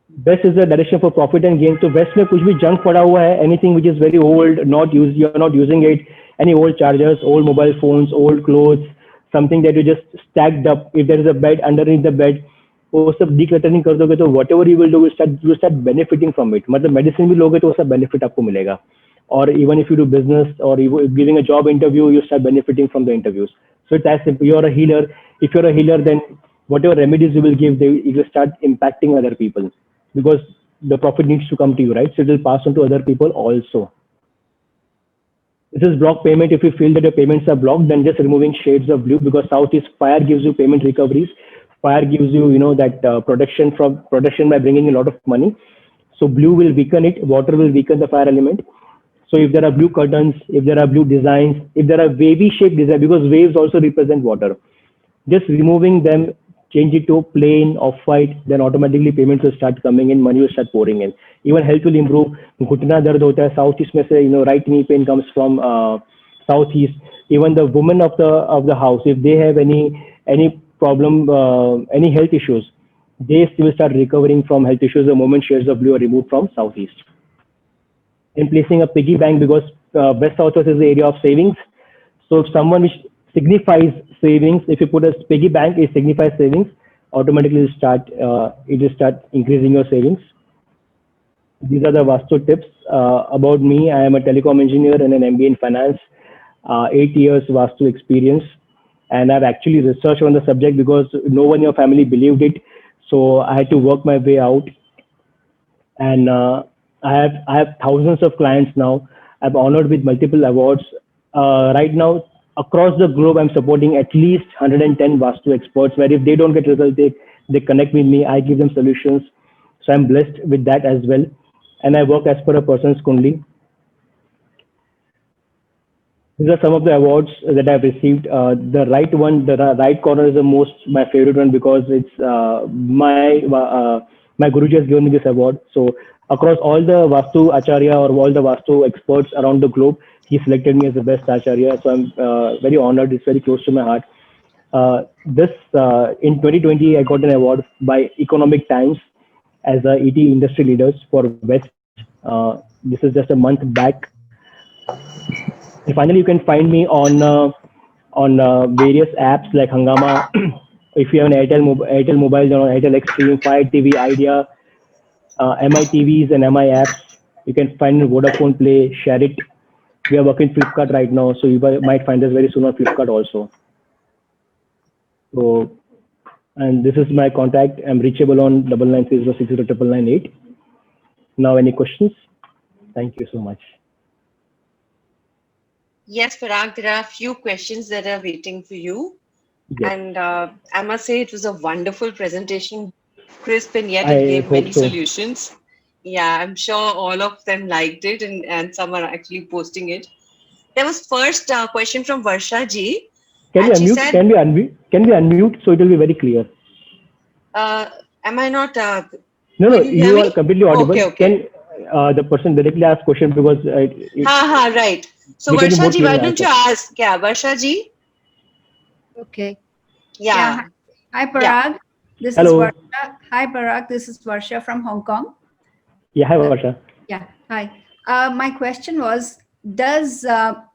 Best is the direction for profit and gain. So best में कुछ भी junk पड़ा हुआ है, anything which is very old, you're not using it, any old chargers, old mobile phones, old clothes, something that you just stacked up. If there is a bed underneath the bed, वो सब decluttering कर दोगे तो whatever you will do, you start benefiting from it. मतलब medicine भी लोगे तो वो सब benefit आपको मिलेगा. Or even if you do business or giving a job interview, you start benefiting from the interviews. So it's as simple. You're a healer. If you're a healer, then whatever remedies you will give, it will start impacting other people, because the profit needs to come to you, right? So it will pass on to other people also. This is block payment. If you feel that your payments are blocked, then just removing shades of blue, because southeast fire gives you payment recoveries. Fire gives you, that protection by bringing a lot of money. So blue will weaken it. Water will weaken the fire element. So if there are blue curtains, if there are blue designs, if there are wavy shaped design, because waves also represent water, just removing them, change it to plain off-white, then automatically payments will start coming in, money will start pouring in. Even health will improve. घुटना दर्द होता है southeast में से, right knee pain comes from southeast. Even the women of the house, if they have any problem, any health issues, they will start recovering from health issues the moment shades of blue are removed from southeast. In placing a piggy bank, because west southwest is the area of savings. So if someone which signifies savings, if you put a piggy bank, it signifies savings, automatically it will start increasing your savings. These are the Vastu tips. About me, I am a telecom engineer and an MBA in finance, 8 years Vastu experience. And I've actually researched on the subject because no one in your family believed it. So I had to work my way out. And I have thousands of clients now. I'm honored with multiple awards. Right now, across the globe, I'm supporting at least 110 Vastu experts, where if they don't get results, they connect with me. I give them solutions. So I'm blessed with that as well. And I work as per a person's Kundli. These are some of the awards that I've received. The right corner is my favorite one, because it's my Guruji has given me this award. So across all the Vastu Acharya or all the Vastu experts around the globe, he selected me as the best Acharya. So I'm very honored. It's very close to my heart. In 2020, I got an award by Economic Times as a ET industry leaders for West. This is just a month back. And finally, you can find me on on various apps like Hangama. If you have an Airtel Mobile, Airtel Xstream, Fire TV, Idea, MI TVs and MI apps. You can find Vodafone Play, share it. We are working Flipkart right now, so you might find us very soon on Flipkart also. So, and this is my contact. I'm reachable on 9960609998. Now, any questions? Thank you so much. Yes, Parag, there are a few questions that are waiting for you. Yes. And I must say it was a wonderful presentation, crisp, and yet I it gave hope many so. solutions. Yeah, I'm sure all of them liked it, and some are actually posting it. There was first question from Varsha Ji. Can we and she unmute? said, Can we unmute? Can we unmute so it will be very clear? am I not? No, can you hear you me? are completely audible. Okay. Can the person directly ask question because Right. So we can be more Varsha Ji, clear why in don't you answer. ask? Yeah, Varsha Ji. Okay. Yeah. Hi, Parag. This Hello. is Varsha. Hi, Parag. This is Varsha from Hong Kong. Yeah, hi Varsha. Yeah. Hi. My question was, does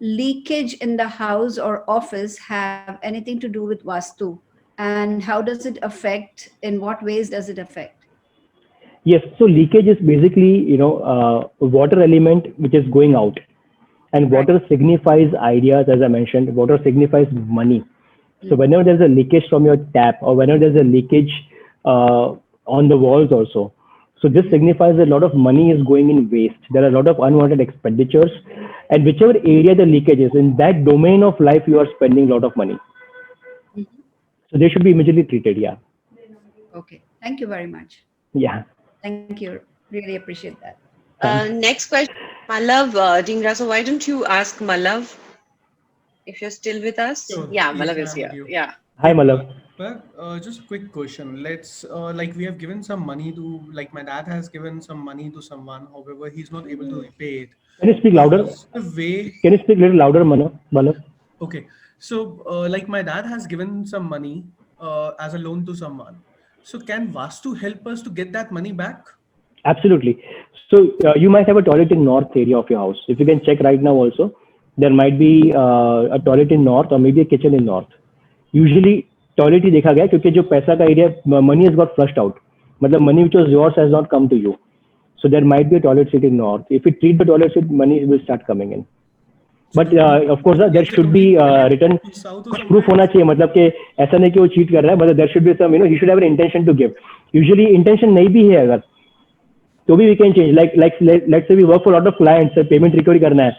leakage in the house or office have anything to do with Vastu? And how does it affect, in what ways does it affect? Yes, so leakage is basically, water element which is going out. And water signifies ideas, as I mentioned, water signifies money. So whenever there's a leakage from your tap or whenever there's a leakage on the walls also, so this signifies a lot of money is going in waste. There are a lot of unwanted expenditures, and whichever area the leakage is, in that domain of life, you are spending a lot of money. So they should be immediately treated, yeah. Okay. Thank you very much. Yeah. Thank you. Really appreciate that. Next question, Malav Dhingra. So why don't you ask Malav if you're still with us? Sure. Yeah, Yes, Malav is I'm here. with you. Yeah. Hi, Malav. But just a quick question. Let's like we have given some money to, like my dad has given some money to someone. However, he's not able to repay it. Can you speak louder? What's the way? Can you speak a little louder, Malav? Okay. So like my dad has given some money as a loan to someone. So can Vastu help us to get that money back? Absolutely. So you might have a toilet in north area of your house. If you can check right now also, there might be a toilet in north or maybe a kitchen in north. Usually toilet ही देखा गया क्योंकि जो पैसा का area money has got flushed out. मतलब money which was yours has not come to you. So there might be a toilet seat in north. If you treat the toilet seat, money will start coming in. But of course there should be written proof होना चाहिए मतलब कि ऐसा नहीं कि वो cheat कर रहा है. But there should be some, he should have an intention to give. Usually intention नहीं भी है अगर तो भी we can change. Like let's say we work for a lot of clients, payment recovery करना है.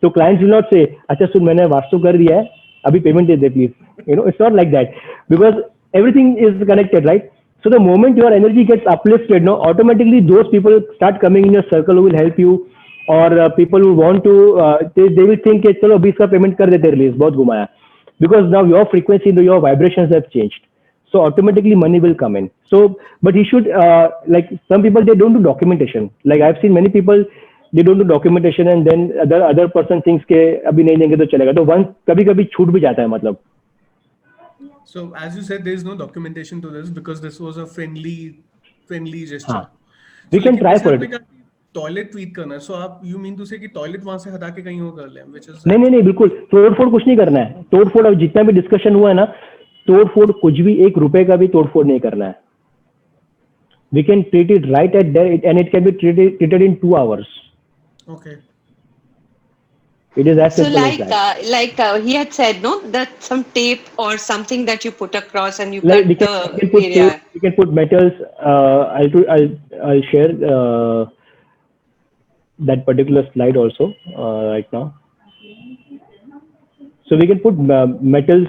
So clients will not say, अच्छा सुन मैंने वास्तु कर दिया है, अभी payment they they please. It's not like that because everything is connected, right? So the moment your energy gets uplifted, automatically those people start coming in your circle who will help you, or people who want to, they will think कि चलो अभी इसका payment कर देते release, बहुत घुमाया. Because now your frequency, your vibrations have changed. So automatically money will come in. So, but he should, like some people, they don't do documentation. Like I've seen many people, they don't do documentation and then other person thinks के अभी नहीं देंगे तो चलेगा. तो once कभी-कभी छूट भी जाता है मतलब. So as you said, there is no documentation to this because this was a friendly gesture. हाँ. We can try for it. Toilet tweet करना है. सो आप यू मीन टू से कि टॉयलेट वहां से हटा के कहीं और कर लें, व्हिच इज नहीं बिल्कुल तोड़फोड़ कुछ नहीं करना है. तोड़फोड़ अब जितना भी डिस्कशन हुआ है ना, तोड़फोड़ कुछ भी ₹1 का भी तोड़फोड़ नहीं करना है. We can treat it right at there and it can be treated in 2 hours. Okay. It is as So simple as that. like he had said, no, that some tape or something that you put across and you Like cut we can the put area. tape, we can put metals. I'll share that particular slide also right now. So we can put metals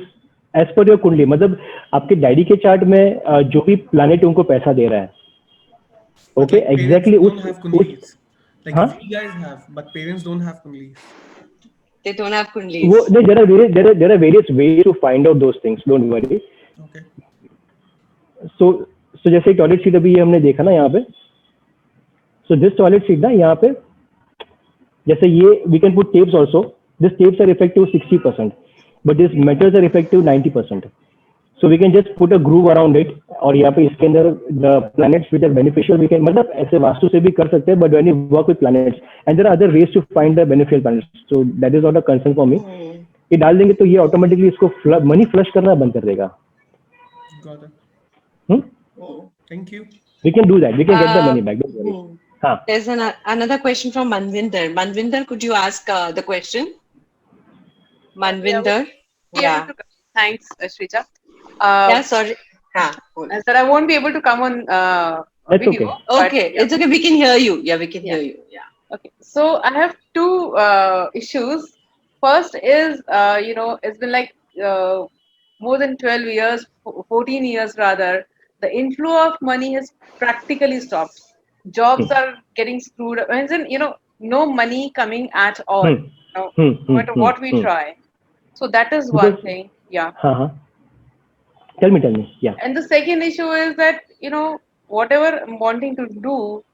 as per your कुंडली. मतलब आपके daddy के chart में जो भी planet उनको पैसा दे रहा है, okay, Like exactly don't have kundlis. Like Huh? we guys have, but parents don't have kundlis. They don't have वो kundlis. there are various ways to find out those things. Don't worry. Okay. So जैसे toilet seat अभी ये हमने देखा ना यहाँ पे. So this toilet seat ना यहाँ पे जैसे ये we can put tapes also. These tapes are effective 60%, but these metals are effective 90%. So we can just put a groove around it और यहाँ पे इसके अंदर the planets which are beneficial we can मतलब ऐसे वास्तु से भी कर सकते हैं, but when you work with planets and there are other ways to find the beneficial planets. So that is not a concern for me. ये डाल देंगे तो ये ऑटोमेटिकली इसको मनी फ्लश करना बंद कर देगा. Got it. Hmm? Thank you. We can do that. We can get the Uh, money back. Don't worry. hmm. हाँ. There's another question from Manvinder. Manvinder, could you ask the question? Manvinder? be Yeah. able to. Thanks, Shrija. Yeah, sorry. Ha, bol. Sir, I won't be able to come on That's video. okay. but, Okay, yeah. it's okay. We can hear you. Yeah, we can Yeah. hear you. Yeah. Okay. So I have two issues. First is, it's been like more than 12 years, 14 years rather. The inflow of money has practically stopped. Jobs are getting screwed up. As in, no money coming at all. Hmm. No matter what we try. So that is one Because- thing. Yeah. हाँ. Tell me. Yeah. And the second issue is that, whatever I'm wanting to do,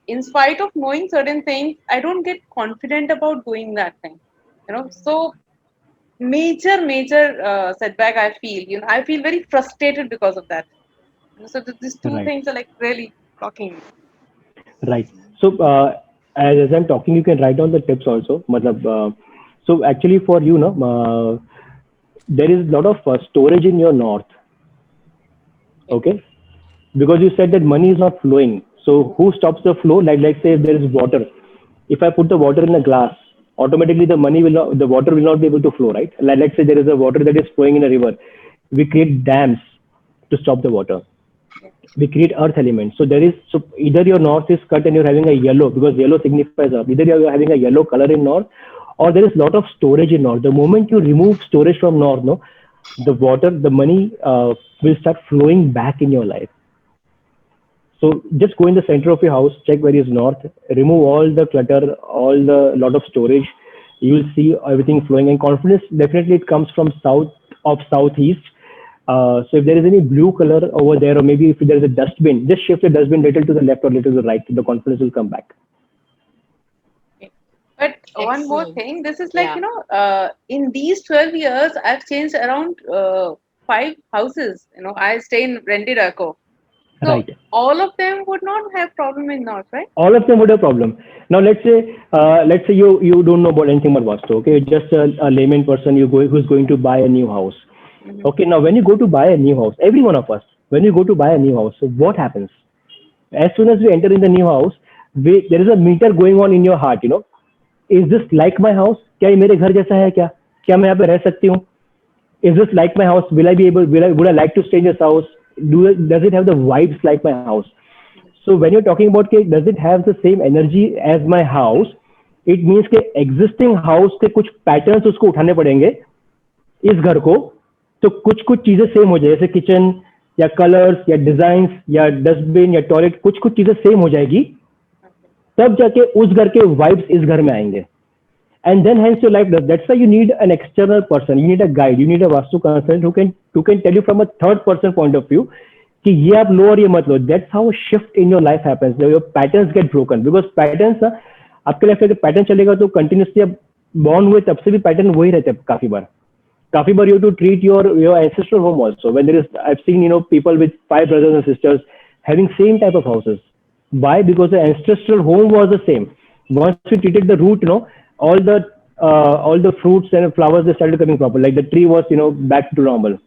in spite of knowing certain things, I don't get confident about doing that thing. So major setback I feel. I feel very frustrated because of that. So these two Right. things are like really blocking me. Right. So as I'm talking, you can write down the tips also. So actually for you, there is a lot of storage in your north. Okay. Because you said that money is not flowing. So who stops the flow? Like say if there is water, if I put the water in a glass, automatically the water will not be able to flow, right? Let's say there is a water that is flowing in a river. We create dams to stop the water. We create earth elements. So either your north is cut and you're having a yellow, because yellow signifies earth. Either you're having a yellow color in north, or there is a lot of storage in north. The moment you remove storage from north, the money will start flowing back in your life. So just go in the center of your house, check where is north, remove all the clutter, all the lot of storage. You will see everything flowing, and confidence definitely it comes from southeast. So if there is any blue color over there, or maybe if there is a dustbin, just shift the dustbin little to the left or little to the right. The confidence will come back. But one more Excellent. thing, this is like, Yeah. in these 12 years, I've changed around 5 houses. I stay in rented acco. So Right. all of them would not have problem in north, right? All of them would have problem. Now let's say you don't know about anything about Vastu. Okay, you're just a layman person who's going to buy a new house. Mhm. Okay, now when you go to buy a new house, every one of us, when you go to buy a new house, so what happens? As soon as we enter in the new house, there is a meter going on in your heart. Is this like my house? क्या ये मेरे घर जैसा है क्या? क्या मैं यहाँ पे रह सकती हूँ? Is this like my house? Will I be able? Would I like to stay in this house? Does it have the vibes like my house? So when you're talking about does it have the same energy as my house? It means कि existing house के कुछ patterns उसको उठाने पड़ेंगे इस घर को, तो कुछ चीजें सेम हो जाए, जैसे किचन या कलर्स या डिजाइन या डस्टबिन या टॉयलेट, कुछ चीजें सेम हो जाएगी, तब जाके उस घर के वाइब्स इस घर में आएंगे. And then hence your life does. That's why you need an external person. You need a guide. You need a Vastu consultant who can tell you from a third person point of view कि ये आप लो और ये मत लो. That's how a shift in your life happens. Your patterns get broken because patterns आपके life में pattern चलेगा तो कंटिन्यूसली आप बॉर्न हुए तब से भी पैटर्न वही रहते हैं. काफी बार you have to treat your ancestral home also. When there is, I've seen people with 5 brothers and sisters having same type of houses. Why? Because the ancestral home was the same. Once we treated the root, all the fruits and flowers, they started coming proper. Like the tree was back to normal.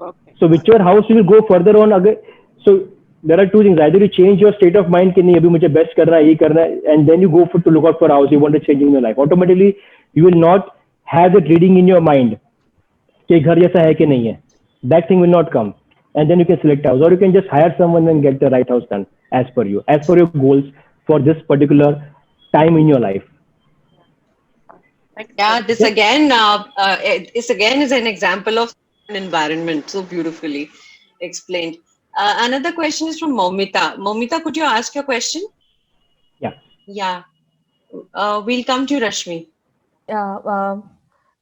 Okay. So whichever house you will go further on again. So there are two things. Either you change your state of mind कि नहीं अभी मुझे best करना है, ये करना है, and then you go to look out for a house you want to change in your life. Automatically you will not have that reading in your mind कि घर जैसा है कि नहीं है. That thing will not come, and then you can select a house, or you can just hire someone and get the right house done as per you, as per your goals for this particular time in your life. Yeah, this again is an example of an environment, so beautifully explained. Another question is from Momita. Momita, could you ask your question? Yeah. Yeah. We'll come to you, Rashmi. Yeah,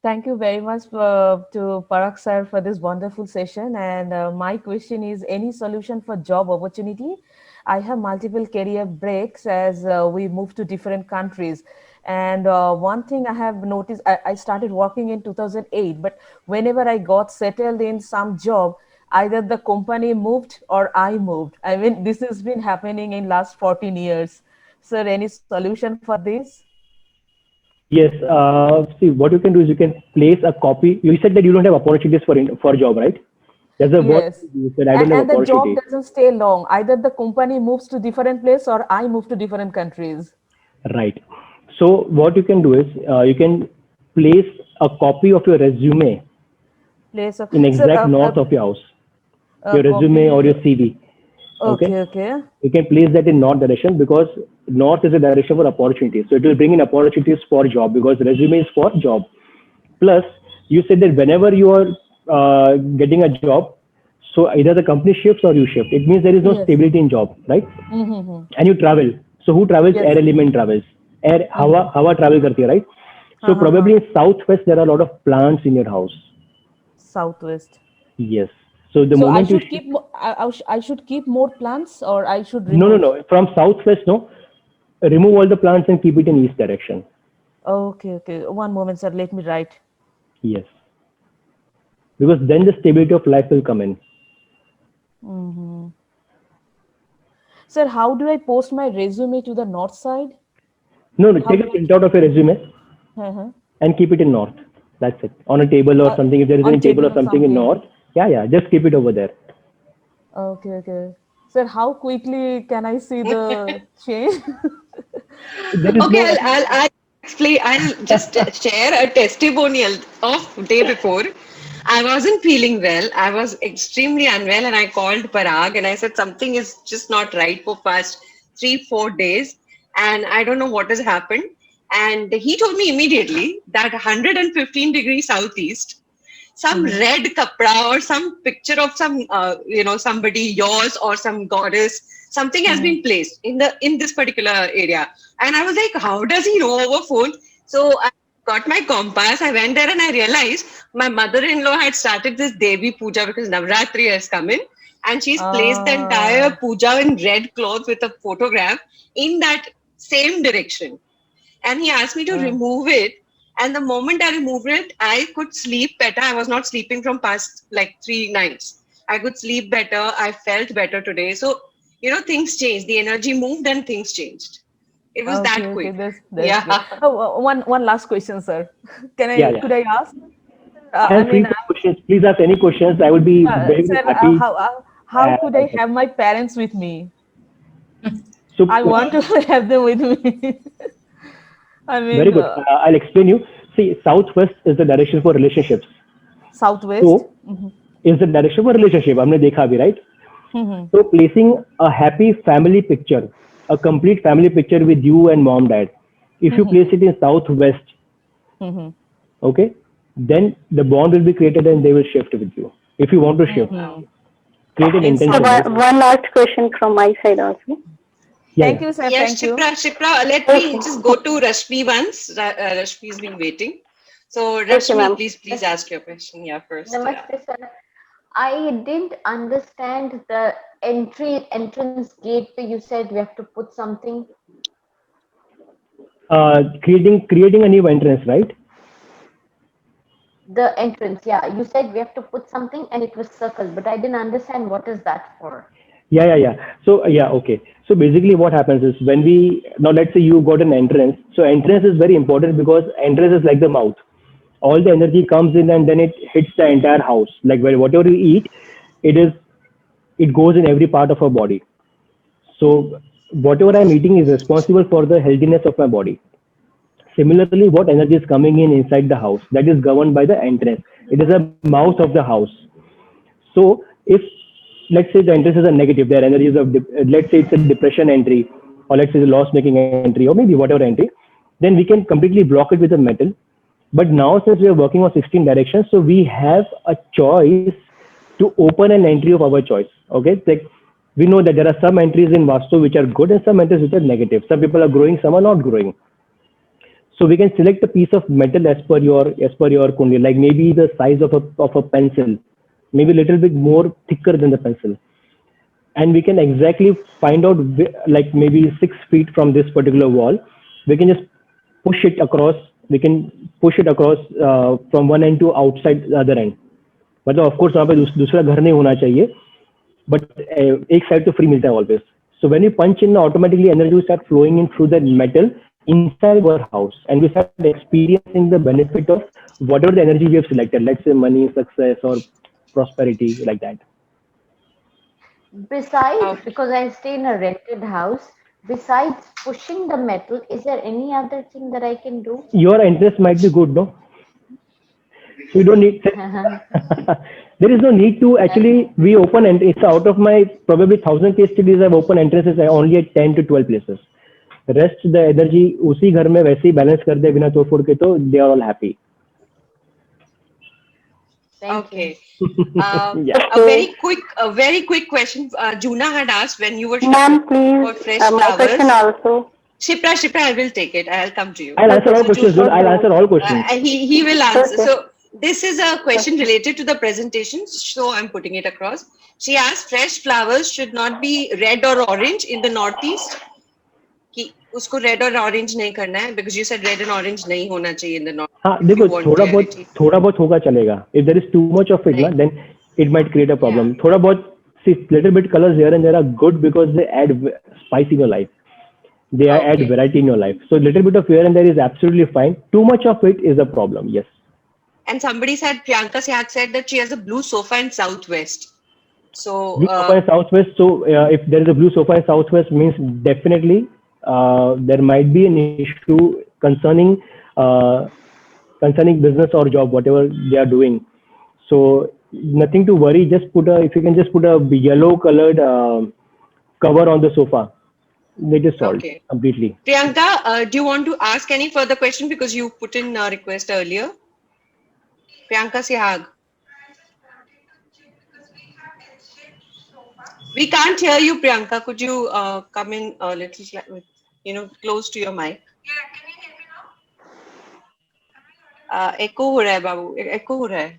thank you very much to Parag sir for this wonderful session. And my question is, any solution for job opportunity? I have multiple career breaks as we move to different countries. And one thing I have noticed, I started working in 2008, but whenever I got settled in some job, either the company moved or I moved. I mean, this has been happening in last 14 years. Sir, any solution for this? Yes. See, what you can do is you can place a copy. You said that you don't have opportunities for job, right? That's the word Yes. you said. I don't have And the job opportunity. doesn't stay long. Either the company moves to different place or I move to different countries. Right. So what you can do is you can place a copy of your resume Place of, in sir, exact north of your house. a Your resume or copy. your CV. Okay. Okay, okay. You can place that in north direction because north is a direction for opportunities. So it will bring in opportunities for job because resume is for job. Plus, you said that whenever you are getting a job, so either the company shifts or you shift. It means there is no Yes. stability in job, right? Mm-hmm. And you travel. So who travels? Yes. Air element travels. Air, Mm-hmm. hawa travel करती है, right? So Uh-huh. probably in southwest there are a lot of plants in your house. Southwest. Yes. So the So I moment you should shift, I should keep more plants or I should no, remove. no. From southwest, no. Remove all the plants and keep it in east direction. Okay, okay. One moment, sir. Let me write. Yes. Because then the stability of life will come in. Mm-hmm. Sir, how do I post my resume to the north side? No, no. How Take a do printout of your resume uh-huh. and keep it in north. That's it. On a table or uh, something. If there is on any table table or or something in something? north, yeah, just keep it over there. Okay, okay. Sir, how quickly can I see the change? There is Okay, no. I'll explain. I'll just share a testimonial of day before. I wasn't feeling well. I was extremely unwell, and I called Parag and I said something is just not right for past 3-4 days, and I don't know what has happened. And he told me immediately that 115 degrees southeast, some Mm-hmm. red kapra or some picture of some somebody, yours or some goddess, something has Mm-hmm. been placed in this particular area. And I was like, how does he know over phone? So I got my compass, I went there, and I realized my mother-in-law had started this Devi puja because Navratri has come in, and she's placed the entire Ah, puja in red cloth with a photograph in that same direction. And he asked me to ah. remove it. And the moment I removed it, I could sleep better. I was not sleeping from past like 3 nights. I could sleep better. I felt better today. So, things changed. The energy moved and things changed. It was Okay, that okay. quick. That's Yeah. great. Oh, one last question, sir. Yeah, Could yeah. I ask? I I am free mean, for questions. Please ask any questions. I would be very, very sir, happy. how could I Okay. have my parents with me? So, I want to have them with me. I very mean, good. I'll explain you. See, southwest is the direction for relationships. southwest. So, is the direction for relationship. हमने देखा अभी, right? Mm-hmm. So, placing a happy family picture, a complete family picture with you and mom, dad. If you place it in southwest, Mm-hmm. okay, then the bond will be created and they will shift with you. If you want to shift, Mm-hmm. create an It's So intention, right? one last question from my side also. Yeah, Thank yeah. you, sir. Yes, Thank you. Shipra, let me Okay. just go to Rashmi once. Rashmi's been waiting. So, Okay, Rashmi, ma'am. please ask your question. Yeah, first. Yeah. Namaste, sir. I didn't understand the entrance gate where you said we have to put something. Creating a new entrance, right? The entrance, yeah. You said we have to put something and it was circled, but I didn't understand what is that for. Yeah. So yeah, okay. So basically, what happens is when we now let's say you got an entrance. So entrance is very important because entrance is like the mouth. All the energy comes in and then it hits the entire house. Like whatever you eat, it goes in every part of our body. So whatever I'm eating is responsible for the healthiness of my body. Similarly, what energy is coming in inside the house that is governed by the entrance. It is a mouth of the house. So if let's say the entries are negative, their energies of let's say it's a depression entry, or let's say the loss making entry, or maybe whatever entry, then we can completely block it with a metal. But now since we are working on 16 directions, so we have a choice to open an entry of our choice. Okay, like we know that there are some entries in Vastu which are good and some entries which are negative. Some people are growing, some are not growing. So we can select a piece of metal as per your kundli, like maybe the size of a pencil, maybe a little bit more thicker than the pencil, and we can exactly find out like maybe 6 feet from this particular wall. We can just push it across. We can push it across from one end to outside the other end. मतलब of course वहाँ पे दूसरा घर नहीं होना चाहिए, but एक side तो free मिलता है always. So when you punch in, automatically energy will start flowing in through the metal inside our house, and we start experiencing the benefit of whatever the energy we have selected, let's say money, success, or prosperity, like that. Besides, Okay. because I stay in a rented house, besides pushing the metal, is there any other thing that I can do? Your interest might be good, no? So you don't need. There is no need to actually. We open and it's out of my probably 1,000 case studies. I've opened entrances only at 10 to 12 places. Rest the energy उसी घर में वैसे ही balance कर दे बिना तोड़ फोड़ के तो they are all happy. Thank Okay. you. Yeah. A very quick question. Juna had asked when you were Ma'am, shopping please, for fresh my flowers. question also. Shipra, I will take it. I'll come to you. I'll answer all So questions. Juna- I'll answer all questions. He will answer. Okay. So this is a question related to the presentation. So I'm putting it across. She asked, fresh flowers should not be red or orange in the northeast. कि उसको red or orange नहीं करना है because you said red and orange नहीं होना चाहिए in the north. हाँ if देखो you want clarity. थोड़ा बहुत होगा चलेगा. If there is too much of it, Right. then it might create a problem. Yeah. थोड़ा बहुत, see, little bit colors here and there are good because they add spice in your life. They add Okay. variety in your life. So little bit of here and there is absolutely fine. Too much of it is a problem. Yes. And somebody said, Priyanka Sehag said that she has a blue sofa in southwest. So Blue sofa in southwest. So if there is a blue sofa in southwest, means definitely there might be an issue concerning business or job, whatever they are doing. So nothing to worry. Just if you can just put a yellow colored cover on the sofa, it is solved Okay. completely. Priyanka, do you want to ask any further question because you put in a request earlier? Priyanka Sehag. We can't hear you, Priyanka. Could you come in a little, close to your mic? Echo हो रहा है बाबू. Echo हो रहा है.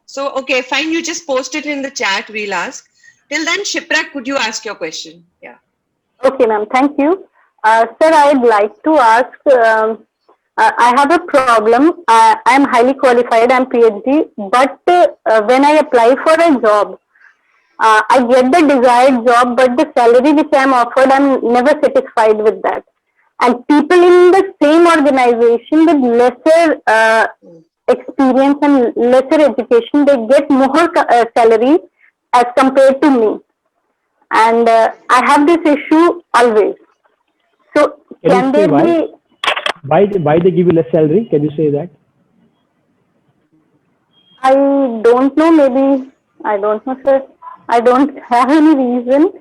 So, okay, fine. You just post it in the chat. We'll ask. Till then, Shipra, could you ask your question? Yeah. Okay, ma'am. Thank you. Sir, I'd like to ask, I have a problem. I'm highly qualified. I'm PhD. But when I apply for a job, I get the desired job, but the salary which I'm offered, I'm never satisfied with that. And people in the same organization with lesser experience and lesser education, they get more salary as compared to me. And I have this issue always. So Can can you there say be? Why they give you less salary? Can you say that? I don't know. Maybe I don't know, sir. I don't have any reason.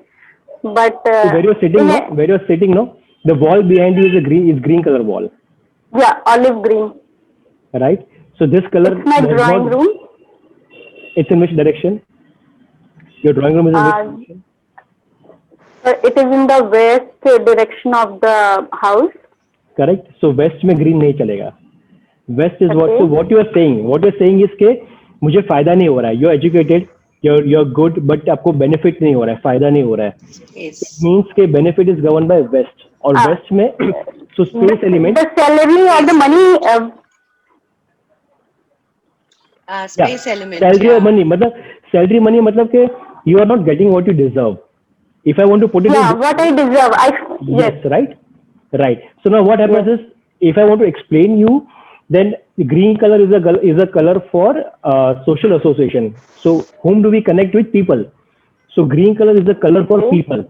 But So where you're sitting, no, the wall behind you is green color wall, yeah, olive green. right? So this color It's my does drawing not- room. It's in which direction? Your drawing room is in which direction? It is in the west direction of the house. Correct. So west में green नहीं चलेगा. West is what? Okay. So what you are saying? What you are saying is कि मुझे फायदा नहीं हो रहा है. You're educated, you're good, but आपको benefit नहीं हो रहा है, फायदा नहीं हो रहा है. Yes. Means के benefit is governed by west. और west में so space element. The salary or the money. Space element. Salary yeah. or money, मतलब salary money मतलब कि you are not getting what you deserve. If I want to put it Yeah, in what I deserve. Yes. yes, right. So now what happens is, if I want to explain you, then the green color is a color for social association. So whom do we connect with? People. So green color is the color for people,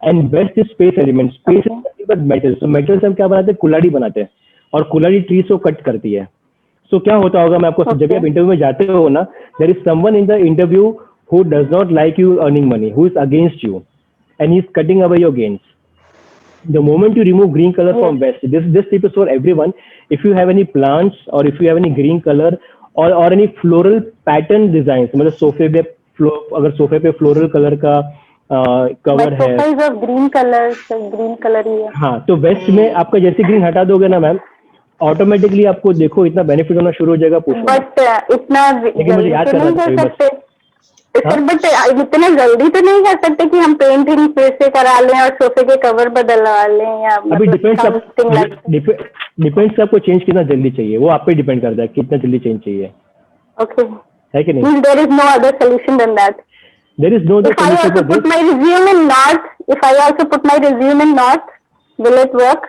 and west is space element. Space is nothing but metal. So metal से हम क्या बनाते हैं? कुल्हाड़ी बनाते हैं, और कुल्हाड़ी ट्री को कट करती है. So क्या होता होगा, मैं आपको जब भी आप इंटरव्यू में जाते हो ना, there is someone in the interview who does not like you earning money, who is against you, and he is cutting away your gains. The moment you remove green color from west, this tip is for everyone. If you have any plants or if you have any green color or any floral pattern designs, मतलब सोफे पे अगर सोफे पे floral colour का My cover है, sofa is of green color, so green color ही है. हाँ, तो वेस्ट में आपका जैसे ग्रीन हटा दोगे ना मैम, ऑटोमेटिकली आपको देखो इतना बेनिफिट होना शुरू हो जाएगा. पूछो. But इतना लेकिन मुझे जल्दी याद तो करना नहीं कर चाहिए बस. सकते. सर बट इतना जल्दी तो नहीं कर सकते कि हम पेंटिंग फिर से करा लें और सोफे के कवर बदलवा लें या अभी something like that. डिपेंड्स आपको चेंज कितना जल्दी चाहिए, वो आप पे डिपेंड करता है कितना जल्दी चेंज चाहिए, Okay. है कि नहीं? Means there is no other solution than that. There is no other If I solution also for put this. my resume in north, will it work?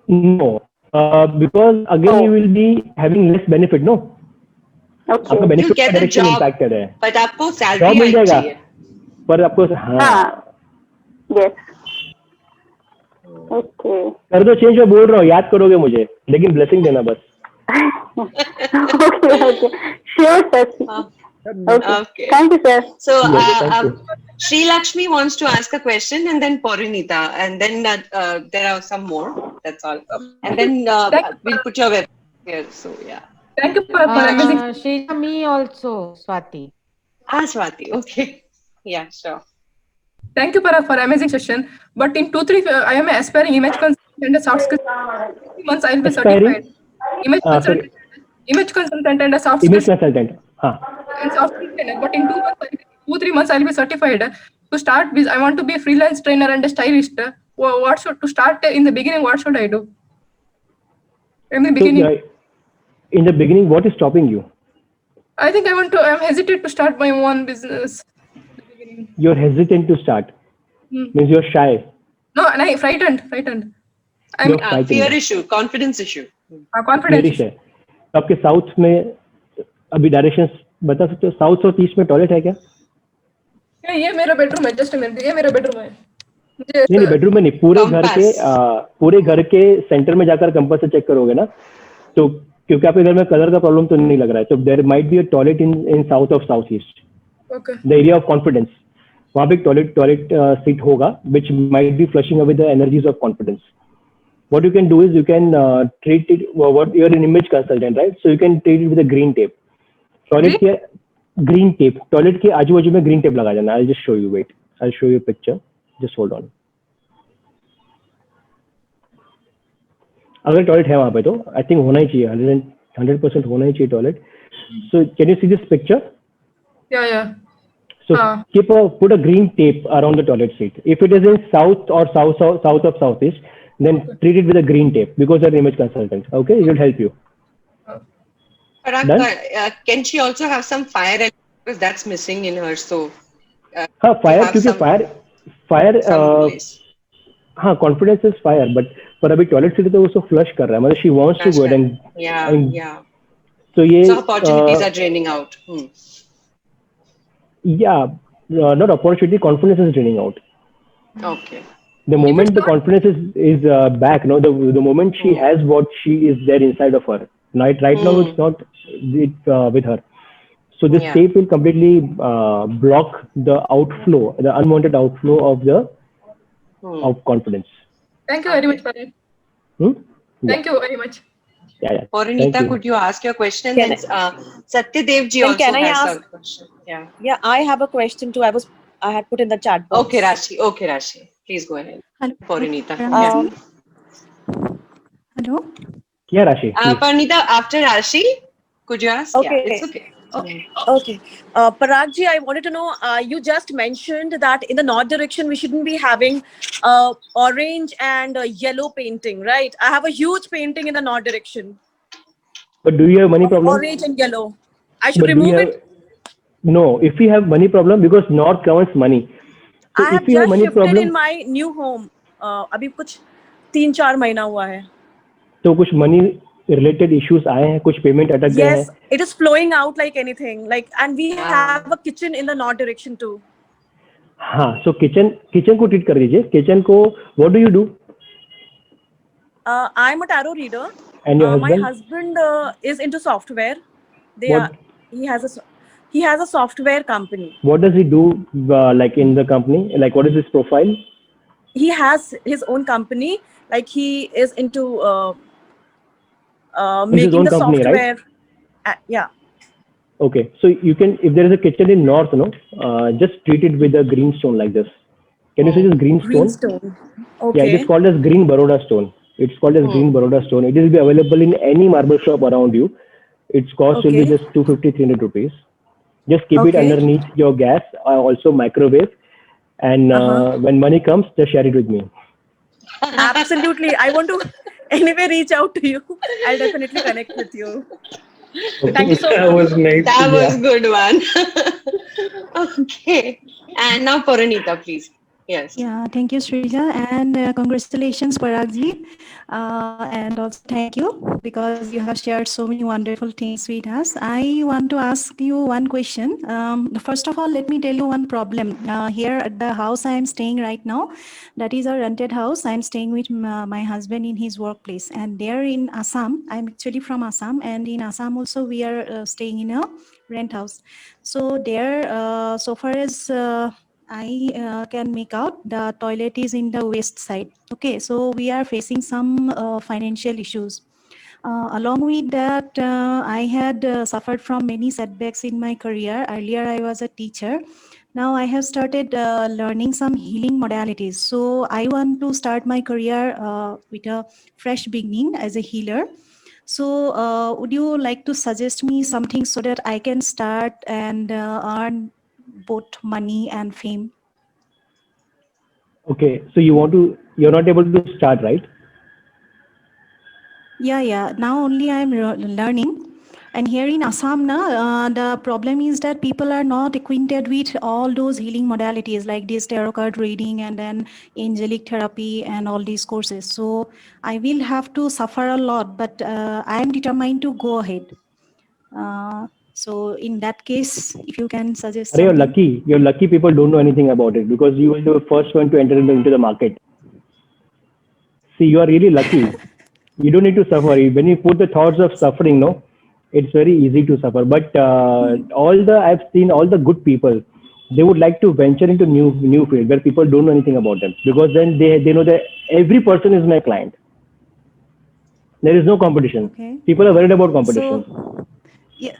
No, because again you will be having less benefit. No, आपका Okay. You benefit get का the direction job, impacted है, but आपको job salary मिल hike जाएगा, चाहिए. पर आपको हाँ हाँ. Yes. Okay. कर दो चेंज, मैं बोल रहा हूँ, याद करोगे मुझे, लेकिन ब्लेसिंग देना बस. Okay. Okay. Sure, sir. Okay. Okay. Thank you, sir. So Yes, thank you. Sri Lakshmi wants to ask a question, and then Porinita, and then there are some more. That's all. And then we'll put your web here. So yeah. Thank you for amazing. Sheila, me also, Swati. Swati. Okay. Yeah, sure. Thank you for amazing session. But in 2-3, I am aspiring image consultant and a soft skills. 3 months I will be Aspiring? certified. Image consultant and a soft Image skills. consultant. हाँ. And soft skills trainer. But in 2-3 months I will be certified. To start with, I want to be a freelance trainer and a stylist. What should to start in the beginning? What should I do? In the beginning, So, in the beginning, what is stopping you? I think I'm hesitant to start my own business. You're hesitant to start. Means you're shy. No, and I frightened. I'm You're frightened. Fear issue, confidence issue. confident. Fearish है. तो आपके south में अभी directions बता सकते हो? South और east में टॉयलेट है क्या? ये मेरा बेडरूम है. जस्ट मिनट, ये मेरा बेडरूम है. नहीं बेडरूम में नहीं, पूरे घर के सेंटर में जाकर कंपास से चेक करोगे ना, तो क्योंकि आपके घर में कलर का प्रॉब्लम तो नहीं लग रहा है, तो there might be a toilet in south of south east, the area of confidence. वहां पे टॉयलेट सीट होगा which might be flushing away the energies of confidence. What you can do is you can treat it. What you're an image consultant, right? So you can treat it with a green tape. Toilet के green tape. Toilet के आजू बाजू में green tape लगा देना. I'll just show you. Wait, I'll show you a picture. Just hold on. अगर toilet है वहाँ पे तो I think होना ही चाहिए. 100% होना ही चाहिए toilet. So can you see this picture? Yeah. So put a green tape around the toilet seat. If it is in south or south of southeast, then treat it with a green tape because you're an image consultant. Okay, it will help you. Can she also have some fire element? Because that's missing in her. So fire क्योंकि fire हाँ confidence is fire, but पर अभी toilet seat तो उसको flush कर रहा है, मतलब she wants to go ahead and yeah. तो ये So opportunities are draining out. Yeah, not opportunity, confidence is draining out. Okay. The moment the confidence is back, no, the moment she has what she is there inside of her. Right now it's not with her. So this tape will completely block the outflow, the unwanted outflow of the of confidence. Thank you very much for it. Thank you very much. Yeah. Porinita, could you ask your question? And Satyadev ji also has a question. Yeah, I have a question too. I had put in the chat box. Okay, Rashi. Please go ahead. Hello. Porinita. Hello. Yeah, Rashi. Porinita, after Rashi, could you ask? Okay. Yeah, it's okay. Okay. Parag ji, I wanted to know, you just mentioned that in the north direction, we shouldn't be having orange and yellow painting, right? I have a huge painting in the north direction. But do you have money problem? Orange and yellow. I should remove it? No, if you have money problem, because north counts money. So I have just shifted in my new home. अभी कुछ 3-4 महीना हुआ है. तो कुछ money related issues आए हैं, कुछ payment अटक गए हैं. Yes, it is flowing out like anything. And we have a kitchen in the north direction too. हाँ, so kitchen को treat कर दीजिए. Kitchen को what do you do? I'm a tarot reader. And your husband? My husband is into software. He has a software company. What does he do like in the company? Like what is his profile? He has his own company. Like he is into making the company, software. Right? Yeah. Okay. So you can, if there is a kitchen in north, just treat it with a green stone like this. Can you see this green stone? Green stone. Okay. Yeah, it is called as green Baroda stone. It's called as green Baroda stone. It will be available in any marble shop around you. Its cost will be just 250-300 rupees. Just keep it underneath your gas, also microwave. And when money comes, just share it with me. Absolutely. I want to anyway reach out to you. I'll definitely connect with you. Okay. Thank you so much. That was nice. That was good one. Okay. And now Porinita, please. Yes. Yeah, thank you, Srija, and congratulations, Paragji. And also thank you because you have shared so many wonderful things with us. I want to ask you one question. First of all, let me tell you one problem. Here at the house I am staying right now, that is a rented house. I am staying with my husband in his workplace, and there in Assam, I am actually from Assam, and in Assam also we are staying in a rent house. So there, so far as I can make out the toilet is in the west side. Okay, so we are facing some financial issues. Along with that, I had suffered from many setbacks in my career. Earlier, I was a teacher. Now I have started learning some healing modalities. So I want to start my career with a fresh beginning as a healer. So would you like to suggest me something so that I can start and earn both money and fame? Okay, so you're not able to start, right? Yeah. Now only I'm learning. And here in Assam, the problem is that people are not acquainted with all those healing modalities like this tarot card reading and then angelic therapy and all these courses. So I will have to suffer a lot, but I am determined to go ahead. So in that case, if you can suggest Are you're something. lucky. You're lucky people don't know anything about it because you were the first one to enter into the market. See, you are really lucky. You don't need to suffer. When you put the thoughts of suffering, no, it's very easy to suffer. But I've seen all the good people, they would like to venture into new field where people don't know anything about them because then they know that every person is my client. There is no competition. Okay. People are worried about competition. So, yeah.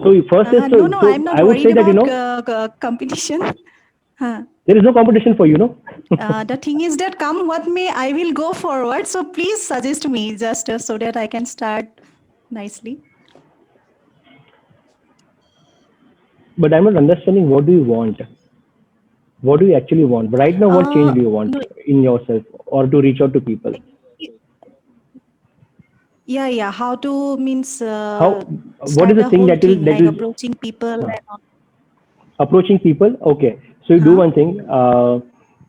So first is No, I'm not I would say worried that about competition. there is no competition for you, no. The thing is that come what may, I will go forward. So please suggest me just so that I can start nicely. But I'm not understanding what do you want. What do you actually want? But right now, what change do you want No, in yourself or to reach out to people? yeah. How to means How? What start is the the thing whole that will thing like approaching people and all. approaching people? Okay, so you do one thing.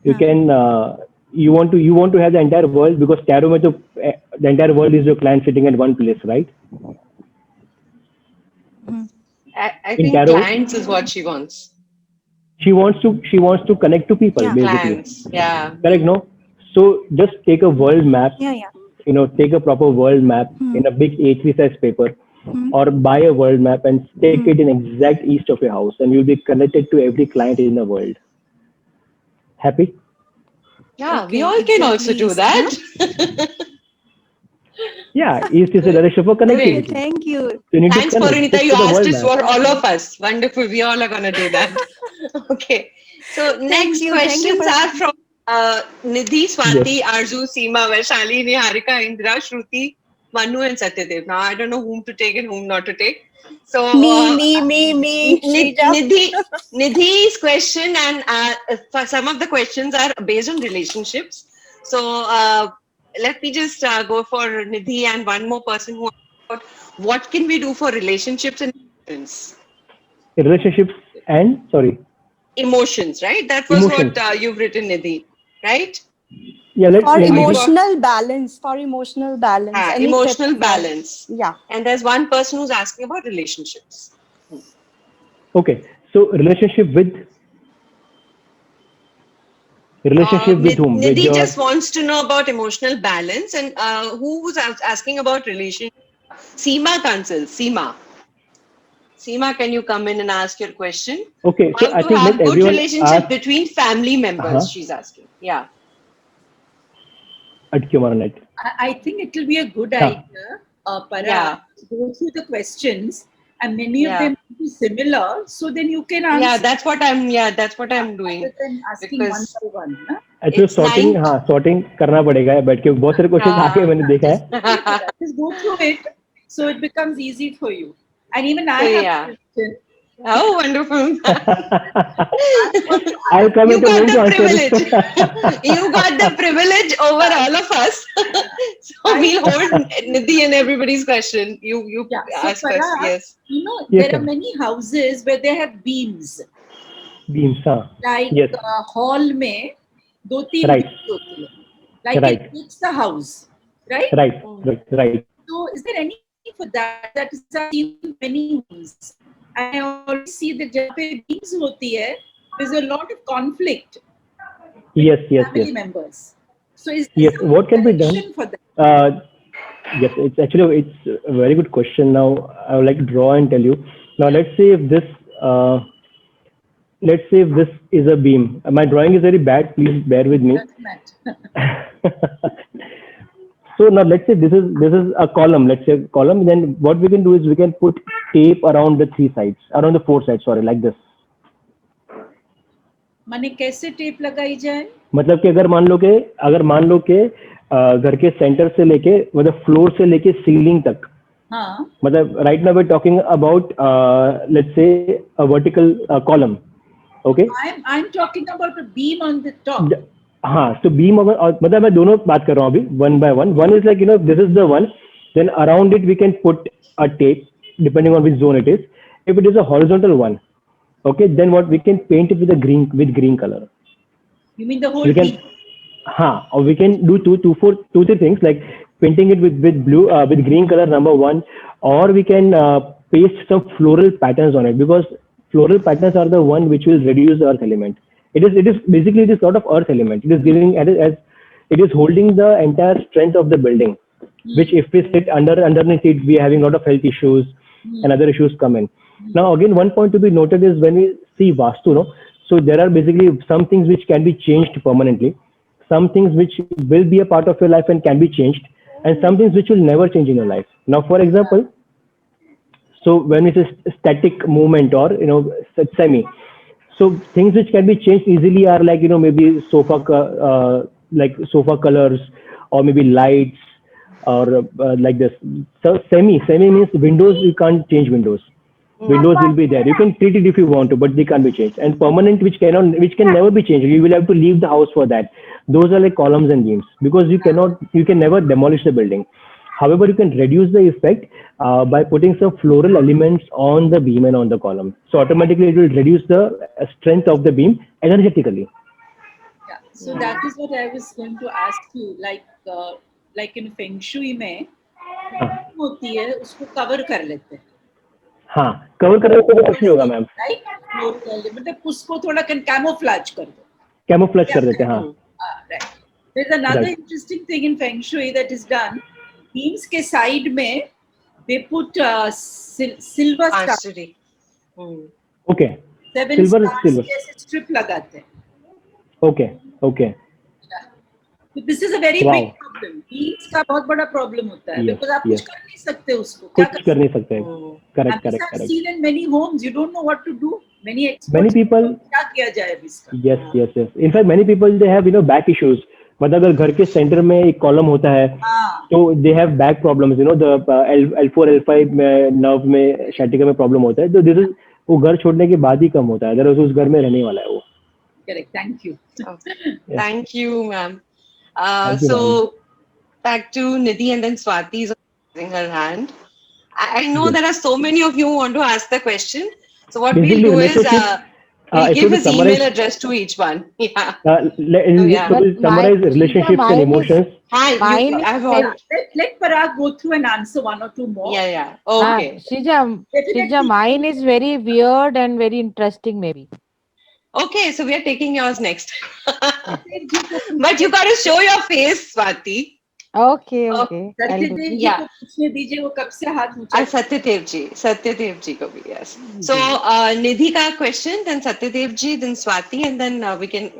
You can you want to have the entire world because tarot mein to, the entire world is your client sitting at one place, right? I In think tarot, clients is what she wants. she wants to connect to people basically. Clients. Yeah. Correct, no? So just take a world map. Yeah. Take a proper world map in a big A3 size paper, or buy a world map and take it in exact east of your house, and you'll be connected to every client in the world. Happy? Yeah, Okay, we all can also do that. Yeah, east is a direction for connectivity. Great. Thank you. So you need Thanks, to connect. Parinita. Just You take a asked world this map. for all of us. Wonderful. We all are going to do that. Okay. So next you. Thank you questions for- are from Nidhi, Swati, Arzu, Seema, Vaishali, Niharika, Indra, Shruti, Manu, and Satyadev. Now, I don't know whom to take and whom not to take. So Me, Shrija. Nidhi's question and for some of the questions are based on relationships. So let me just go for Nidhi and one more person who about what can we do for relationships and emotions. Relationships and Emotions, right? That was emotions. what you've written, Nidhi, right? Yeah, For let me emotional balance. Any Emotional tips? balance. Yeah. And there's one person who's asking about relationships. Okay, so relationship with whom? With Nidhi your just wants to know about emotional balance and who was asking about relationship? Seema Kansal. Seema, can you come in and ask your question? okay. So How I to think have let good everyone relationship ask. between family members, she's asking. Yeah. अटके हमारा net. I think it will be a good हाँ. idea, Parag, to go through the questions, and many of Yeah. them will be similar. So then you can answer. Yeah, that's what I'm doing. Rather than asking one Because by one. Na? Actually it's sorting, nine. हाँ sorting करना पड़ेगा बैठ के बहुत सारे question आके मैंने देखा है. Just go through it, so it becomes easy for you. And even I So, have yeah. a question. Oh, wonderful. I'll come You into got home to the answer privilege. it. You got the privilege over all of us. So we'll hold Nidhi and everybody's question. You Yeah. So ask us. Parag, Yes. you know, Yes, there are ma'am. many houses where they have beams. beams, हाँ. Like Yes. hall में 2-3 Right. beams होती है. Like Right. it makes the house, right? Right. Right. So is there any for that? That is I've seen many homes. I always see that जहाँ पे beams होती है, there's a lot of conflict. Yes. Yes. Family Yes. members. So is Yes. there What can be done? solution for that? Yes, it's a very good question. Now I would like to draw and tell you. Now let's say if this is a beam. My drawing is very bad. Please bear with me. So now let's say this is a column. Let's say a column. Then what we can do is we can put tape around the four sides. Sorry, like this. माने कैसे tape लगाई जाए? मतलब कि अगर मान लो के घर के सेंटर से लेके मतलब फ्लोर से लेके सीलिंग तक. हाँ. मतलब right now we're talking about let's say a vertical column. Okay. I'm talking about a beam on the top. हाँ, so beam मतलब मैं दोनों बात कर रहा हूँ अभी one by one. One is like this is the one. Then around it we can put a tape depending on which zone it is. If it is a horizontal one, okay, then what we can paint it with green color. You mean the whole We can, beam? or we can do two, three things like painting it with blue with green color, number one, or we can paste some floral patterns on it, because floral patterns are the one which will reduce the earth element. It is basically it is sort of earth element. It is giving as it is holding the entire strength of the building, which if we sit underneath it, we are having a lot of health issues and other issues come in. Now again, one point to be noted is when we see Vastu, no, so there are basically some things which can be changed permanently, some things which will be a part of your life and can be changed, and some things which will never change in your life. Now, for example, so when it is static movement or semi, so things which can be changed easily are like maybe sofa colors or maybe lights or like this. So semi means windows. You can't change windows. Windows will be there. You can treat it if you want to, but they can't be changed. And permanent, which can never be changed. You will have to leave the house for that. Those are like columns and beams, because you can never demolish the building. However, you can reduce the effect by putting some floral elements on the beam and on the column. So automatically it will reduce the strength of the beam energetically. Yeah. So that is what I was going to ask you. Like in Feng Shui में होती है, उसको cover कर लेते हैं. हाँ, cover करने को कुछ नहीं होगा मैम. Right? मतलब उसको थोड़ा camouflage कर दो. Camouflage कर देते हैं, हाँ. Right. There's another interesting thing in Feng Shui that is done. Beams के side में they put silver stars. Okay. 7 Silver. stars के strip लगाते हैं. Okay. So this is a very Wow. big problem. Beams का बहुत बड़ा problem होता है. Yes, Because आप yes. कुछ कर नहीं सकते उसको. कुछ कर नहीं सकते. And this I've seen in many homes. You don't know what to do. Many experts. Many people. क्या किया जाए अब इसका? Yes. In fact, many people they have back issues. मतलब अगर घर के सेंटर में एक कॉलम होता है, तो they have back problems. The L4, L5 में नर्व में sciatica में problem होता है. तो this is वो घर छोड़ने के बाद ही कम होता है. अगर उस घर में रहने वाला है वो. Correct. Thank you. Thank you, ma'am. Thank you, So back to Nidhi, and then Swati is raising her hand. I know Yes. there are so many of you who want to ask the question. So what Basically, we'll do is relationship, we'll if give we his summarize- email address to each one. Yeah. We'll summarize relationships and emotions. Hi, I've all. Let Parag go through and answer one or two more. Yeah. Okay. Shija, mine is very weird and very interesting, maybe. Okay, so we are taking yours next. But you got to show your face, Swati. Okay. Satyadev जी को पूछने दीजिए, वो कब से हाथ ऊंचा. सत्यदेव जी को भी, yes. So Nidhi ka question, then Satyadev ji, then Swati, and then we can.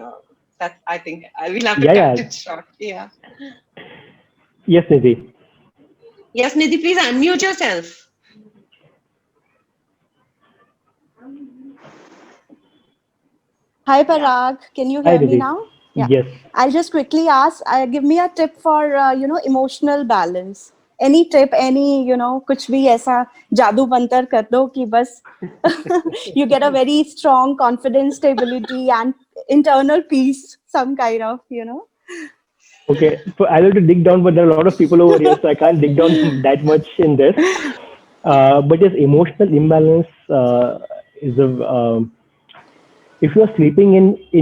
I think I will have to cut it short. Yeah. Yes, Nidhi. Yes, Nidhi, please unmute yourself. Hi Parag, can you Hi, hear me Nidhi. now? Yes. I'll just quickly ask, give me a tip for, emotional balance. Any tip, any, कुछ भी ऐसा जादू मंतर कर दो कि बस you get a very strong confidence, stability and internal peace, some kind of, Okay, so I'll have to dig down, but there are a lot of people over here, so I can't dig down that much in this. But yes, emotional imbalance is a if you are sleeping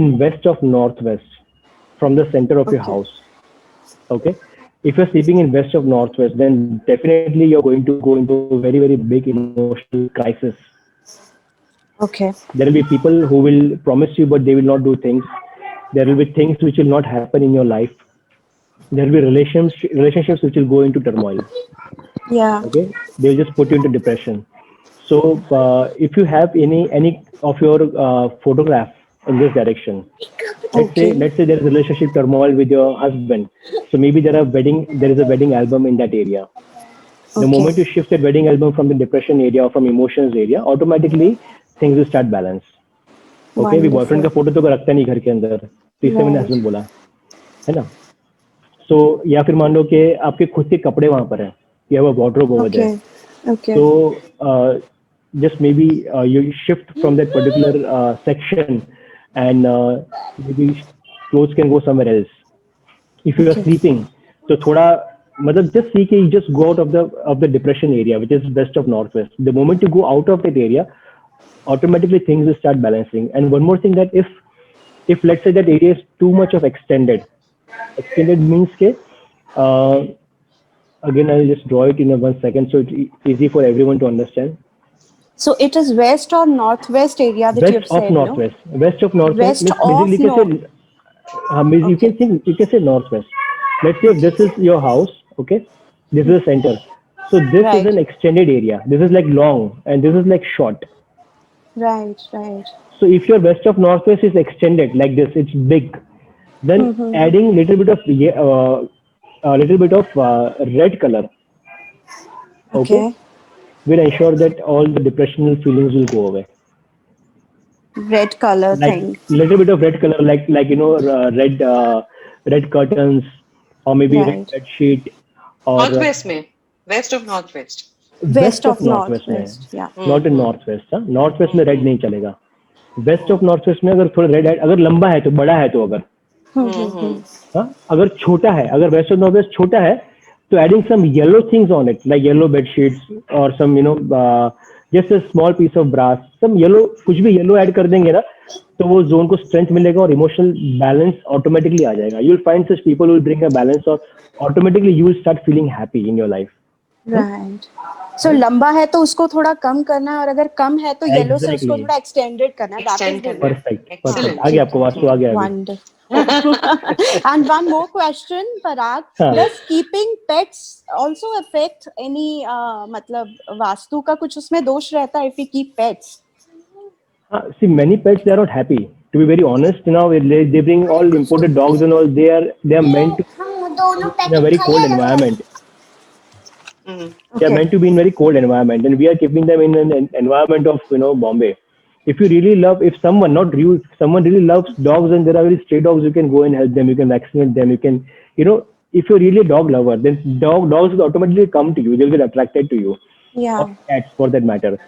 in west of northwest from the center of your Okay. house, okay, if you're sleeping in west of northwest, then definitely you're going to go into a very, very big emotional crisis. Okay. There will be people who will promise you but they will not do things. There will be things which will not happen in your life. There will be relationships which will go into turmoil. Yeah. Okay, they will just put you into depression. So if you have any of your photograph in this direction, Okay. let's say there is a relationship turmoil with your husband, so maybe there is a wedding album in that area. The Okay. moment you shift that wedding album from the depression area or from emotions area, automatically things will start balance. Okay, अभी boyfriend का Wonderful. Photo तो कोई रखता नहीं घर के अंदर, तो इससे मैंने Right. हस्बैंड बोला, है ना. सो या फिर मान लो कि आपके खुद के कपड़े वहां पर हैं, you have a wardrobe over there. Okay. Okay. So just maybe you shift from that particular section and maybe clothes can go somewhere else. If you are Okay. sleeping, so thoda matlab just see कि you just go out of the depression area, which is west of northwest. The moment you go out of that area, automatically things will start balancing. And one more thing, that if let's say that area is too much of extended means ke again I'll just draw it in a 1 second so it's easy for everyone to understand. So it is west or northwest area that you've West of said, northwest. West of northwest. West of You can say, you can say northwest. Let's say this is your house, okay? This is the center. So this is an extended area. This is like long and this is like short. Right, right. So if your west of northwest is extended like this, it's big. Then Mhm. adding little bit of red color, Okay. will ensure that all the depressional feelings will go away. Red color Like thing. little bit of red color, like red curtains, or maybe red Right. bed sheet, or Northwest में, west of northwest. West of northwest में, northwest. Yeah. not in northwest. हाँ, northwest में red नहीं चलेगा. West of northwest में अगर थोड़ा red, अगर लंबा है तो बड़ा है तो अगर हाँ, अगर छोटा है, अगर west of northwest छोटा है, तो adding some yellow things on it, like yellow bed sheets or some just a small piece of brass, some yellow, कुछ भी yellow add कर देंगे ना, तो वो zone को strength मिलेगा और emotional balance automatically आ जाएगा. You will find such people who will bring a balance, or automatically you will start feeling happy in your life. Right. So लंबा है तो उसको थोड़ा कम करना है और अगर कम है तो येलो से उसको Exactly. थोड़ा एक्सटेंडेड करना है. That is the way. Perfect. आ गया आपको वास्तु आ गया अभी. Wonderful. And one more question, Parag. हाँ. Does keeping pets also affect any मतलब वास्तु का कुछ उसमें दोष रहता है if we keep pets? See, many pets, they are not happy. To be very honest, they bring all imported dogs and all. They are meant to in a very cold environment. They are meant to be in very cold environment, and we are keeping them in an environment of Bombay. If you really love, if someone, not you, if someone really loves dogs and there are very stray dogs, you can go and help them. You can vaccinate them. You can, if you're really a dog lover, then dogs will automatically come to you. They'll get attracted to you. Yeah. Or cats, for that matter.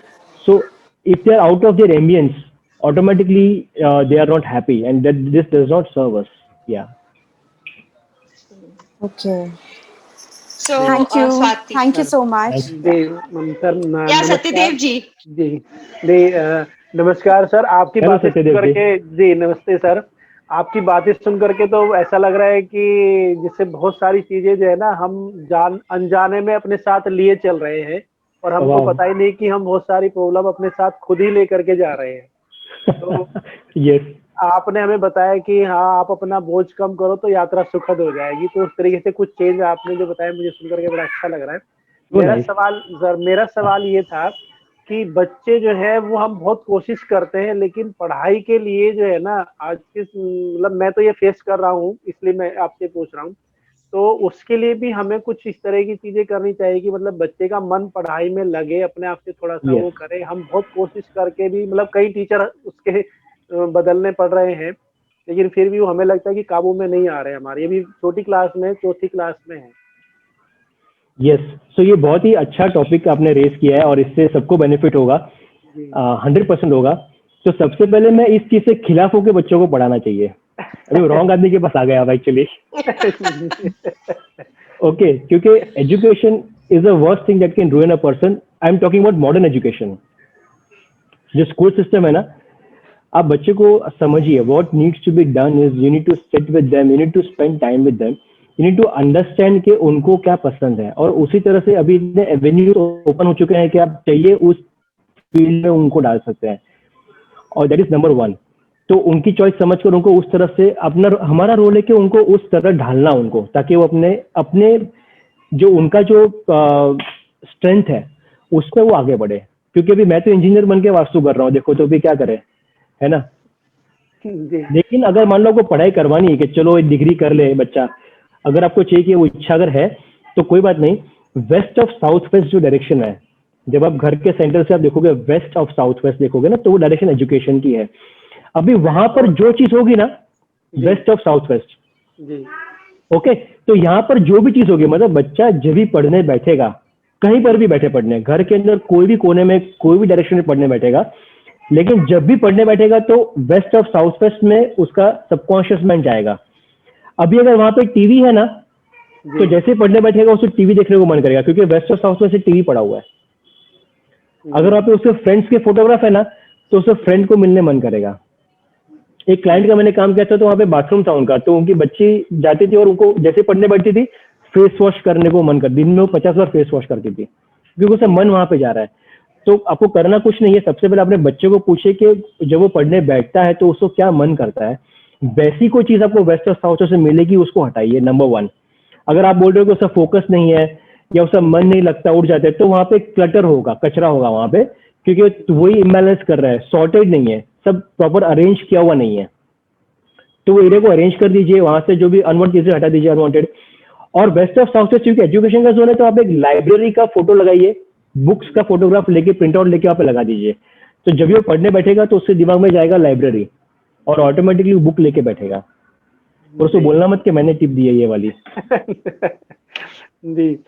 So if they are out of their ambience, automatically they are not happy, and this does not serve us. Yeah. Okay. So Thank you. Swati. Thank you so much. Sir Yeah, Satyadev ji. जी नमस्कार sir, आपकी Hello, बातें सुन सत्यदेव जी. करके जी नमस्ते sir, आपकी बातें सुन करके तो ऐसा लग रहा है कि जिससे बहुत सारी चीजें जो है ना हम अनजाने में अपने साथ लिए चल रहे हैं और हमको Wow. पता ही नहीं कि हम बहुत सारी प्रॉब्लम अपने साथ खुद ही लेकर के जा रहे हैं. तो Yes. आपने हमें बताया कि हाँ आप अपना बोझ कम करो तो यात्रा सुखद हो जाएगी, तो उस तरीके से कुछ चेंज आपने जो बताया मुझे सुन करके बड़ा अच्छा लग रहा है. मेरा सवाल ये था कि बच्चे जो है वो हम बहुत कोशिश करते हैं लेकिन पढ़ाई के लिए जो है ना आज के मतलब मैं तो ये फेस कर रहा हूँ इसलिए मैं आपसे पूछ रहा हूँ, तो उसके लिए भी हमें कुछ इस तरह की चीजें करनी चाहिए कि मतलब बच्चे का मन पढ़ाई में लगे, अपने आप से थोड़ा सा Yes. वो करे. हम बहुत कोशिश करके भी मतलब कई टीचर उसके बदलने पड़ रहे हैं लेकिन फिर भी वो हमें लगता है कि काबू में नहीं आ रहे हमारे. ये भी छोटी क्लास में, चौथी क्लास में है. यस, सो ये बहुत ही अच्छा टॉपिक आपने रेस किया है और इससे सबको बेनिफिट होगा, 100% होगा. तो सबसे पहले मैं इस चीज से खिलाफ होकर बच्चों को पढ़ाना चाहिए. अरे रॉन्ग आदमी के पास आ गया एक्चुअली. ओके, क्योंकि education is the worst thing that can ruin a person. I am talking about modern education. जो स्कूल सिस्टम है ना, आप बच्चे को समझिए, what needs to be done is you need to sit with them, you need to spend time with them, you need to understand कि उनको क्या पसंद है। और उसी तरह से अभी इतने एवेन्यू ओपन हो चुके हैं कि आप चाहिए उस फील्ड में उनको डाल सकते हैं, और दैट इज नंबर 1। तो उनकी चॉइस समझकर उनको उस तरह से अपना, हमारा रोल है कि उनको उस तरह ढालना उनको, ताकि वो अपने अपने जो उनका जो स्ट्रेंथ है उस पर वो आगे बढ़े। क्योंकि अभी मैं तो इंजीनियर बन के वास्तु कर रहा हूँ, देखो तो अभी क्या करे, है ना। लेकिन अगर मान लो आपको पढ़ाई करवानी है कि चलो एक डिग्री कर ले बच्चा, अगर आपको चाहिए कि वो इच्छा अगर है तो कोई बात नहीं, वेस्ट ऑफ साउथ वेस्ट जो डायरेक्शन है, जब आप घर के सेंटर से आप देखोगे वेस्ट ऑफ साउथ वेस्ट देखोगे ना, तो वो डायरेक्शन एजुकेशन की है। अभी वहां पर जो चीज होगी ना, west of south west, okay, तो यहाँ पर जो भी चीज होगी, मतलब बच्चा जब भी पढ़ने बैठेगा, कहीं पर भी बैठे पढ़ने, घर के अंदर कोई भी कोने में कोई भी डायरेक्शन में पढ़ने बैठेगा, लेकिन जब भी पढ़ने बैठेगा तो वेस्ट ऑफ साउथ वेस्ट में उसका सबकॉन्शियस माइंड जाएगा। अभी अगर वहां पे टीवी है ना, तो जैसे पढ़ने बैठेगा उसे टीवी देखने को मन करेगा, क्योंकि वेस्ट ऑफ साउथ वेस्ट से टीवी पड़ा हुआ है। अगर वहां पे उसके फ्रेंड्स के फोटोग्राफ है ना, तो उसे फ्रेंड को मिलने मन करेगा। एक क्लाइंट का मैंने काम किया था, तो वहां पे बाथरूम था उनका, तो उनकी बच्ची जाती थी और उनको जैसे पढ़ने बैठती थी फेस वॉश करने को मन कर, दिन में वो 50 बार फेस वॉश करती थी, क्योंकि उसे मन वहां पे जा रहा है। तो आपको करना कुछ नहीं है, सबसे पहले अपने बच्चे को पूछे कि जब वो पढ़ने बैठता है तो उसको क्या मन करता है, वैसी कोई चीज आपको वेस्ट और साउथ से मिलेगी, उसको हटाइए, नंबर 1। अगर आप बोल रहे हो कि उसका फोकस नहीं है या उसका मन नहीं लगता, उठ जाते हैं, तो वहां पे क्लटर होगा, कचरा होगा वहां पे, क्योंकि वही इम्बैलेंस कर रहा है, सॉर्टेड नहीं है, सब प्रॉपर अरेंज किया हुआ नहीं है। तो वो एरिया को अरेंज कर दीजिए, वहां से जो भी अनवांटेड चीजें हटा दीजिए, अनवांटेड। और वेस्ट ऑफ साउथ वेस्ट क्योंकि एजुकेशन का जोन है, तो आप एक लाइब्रेरी का फोटो लगाइए, बुक्स का फोटोग्राफ लेके प्रिंट आउट लेके आप लगा दीजिए, तो जब भी वो पढ़ने बैठेगा तो उसके दिमाग में जाएगा लाइब्रेरी, और ऑटोमेटिकली बुक लेके बैठेगा। और उसको बोलना मत कि मैंने टिप दी है ये वाली। जी,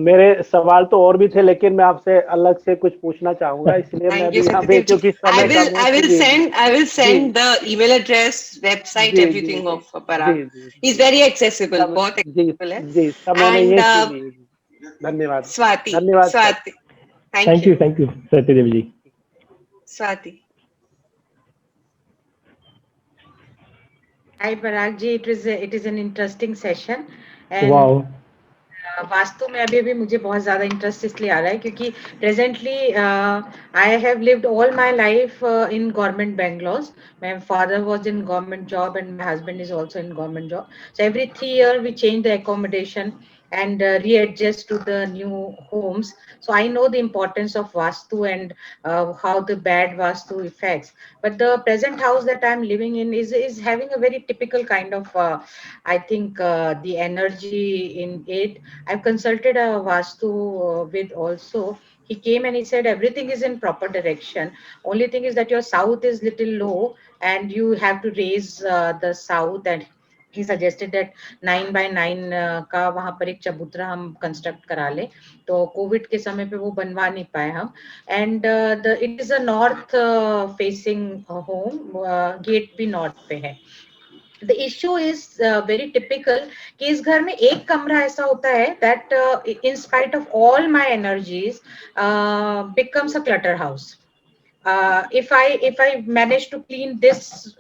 मेरे सवाल तो और भी थे, लेकिन मैं आपसे अलग से कुछ पूछना चाहूंगा, इसलिए मैं भी यहाँ पे, क्योंकि I will send the email address, website, everything of Parag. He's very accessible, बहुत accessible है। जी, समय में ये चीज़। धन्यवाद स्वाति, धन्यवाद Swati, thank you Satyadev ji. Swati. Hi Parag ji, it is an interesting session and wow. Vastu में अभी मुझे बहुत ज़्यादा इंटरेस्ट इसलिए आ रहा है क्योंकि presently I have lived all my life in government Bangalore. My father was in government job and my husband is also in government job, so every 3 years we change the accommodation and readjust to the new homes. So I know the importance of Vastu and how the bad Vastu affects. But the present house that I'm living in is having a very typical kind of, I think, the energy in it. I've consulted a Vastu with also. He came and he said everything is in proper direction. Only thing is that your south is little low and you have to raise the south, and he suggested that 9x9 का वहाँ पर एक चबूतरा हम construct करा ले। तो Covid के समय पे वो बनवा नहीं पाए हम। And it is a north facing home, gate भी नॉर्थ पे है। The issue is very typical कि इस घर में एक कमरा ऐसा होता है that in spite of all my energies becomes a clutter house. If I manage to clean this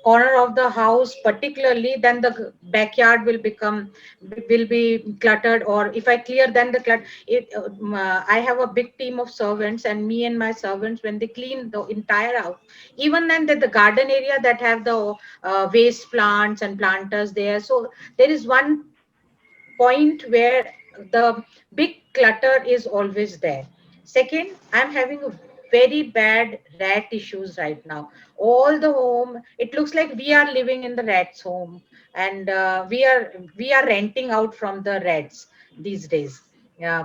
corner of the house particularly, then the backyard will be cluttered, or if I clear then the clutter, I have a big team of servants, and me and my servants, when they clean the entire house, even then the garden area that have the waste plants and planters there, so there is one point where the big clutter is always there. Second, I'm having a very bad rat issues right now. All the home, it looks like we are living in the rat's home, and we are renting out from the rats these days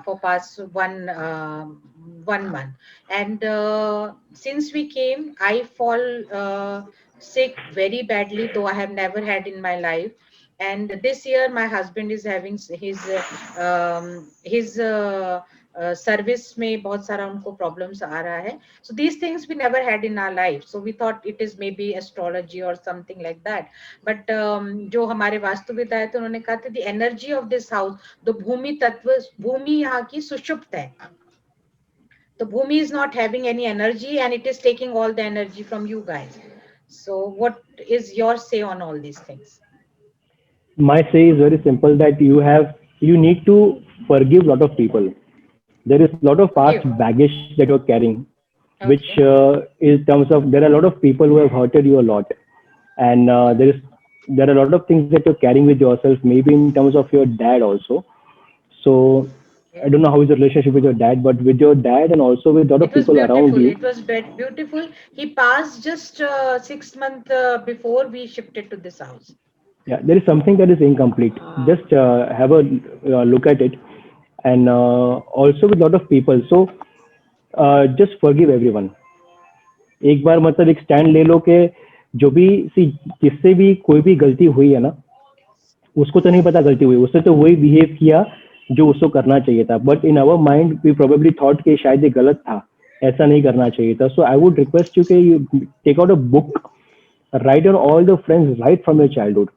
for past one month. And since we came, I fall sick very badly, though I have never had in my life. And this year my husband is having his service में बहुत सारा उनको problems आ रहा है. So these things we never had in our life. So we thought it is maybe astrology or something like that. But जो हमारे वास्तुविद आए थे उन्होंने कहा था the energy of this house, the भूमि तत्व, भूमि यहाँ की सुषुप्त है. The Bhumi is not having any energy and it is taking all the energy from you guys. So what is your say on all these things? My say is very simple, that you need to forgive a lot of people. There is a lot of past baggage that you're carrying, which is terms of, there are a lot of people who have hurted you a lot, and there are a lot of things that you're carrying with yourself, maybe in terms of your dad also. So I don't know how is the relationship with your dad, but with your dad and also with a lot of people around you. It was beautiful. He passed just 6 months before we shifted to this house. Yeah, there is something that is incomplete. Just have a look at it, and also with a lot of people. So just forgive everyone. एक बार मतलब एक stand ले लो कि जो भी जिससे भी कोई भी गलती हुई है ना, उसको तो नहीं पता गलती हुई, उससे तो वही बिहेव किया जो उसको करना चाहिए था, but in our mind we probably thought कि शायद ये गलत था, ऐसा नहीं करना चाहिए था. So I would request you कि you take out a book, write on all the friends right from your childhood.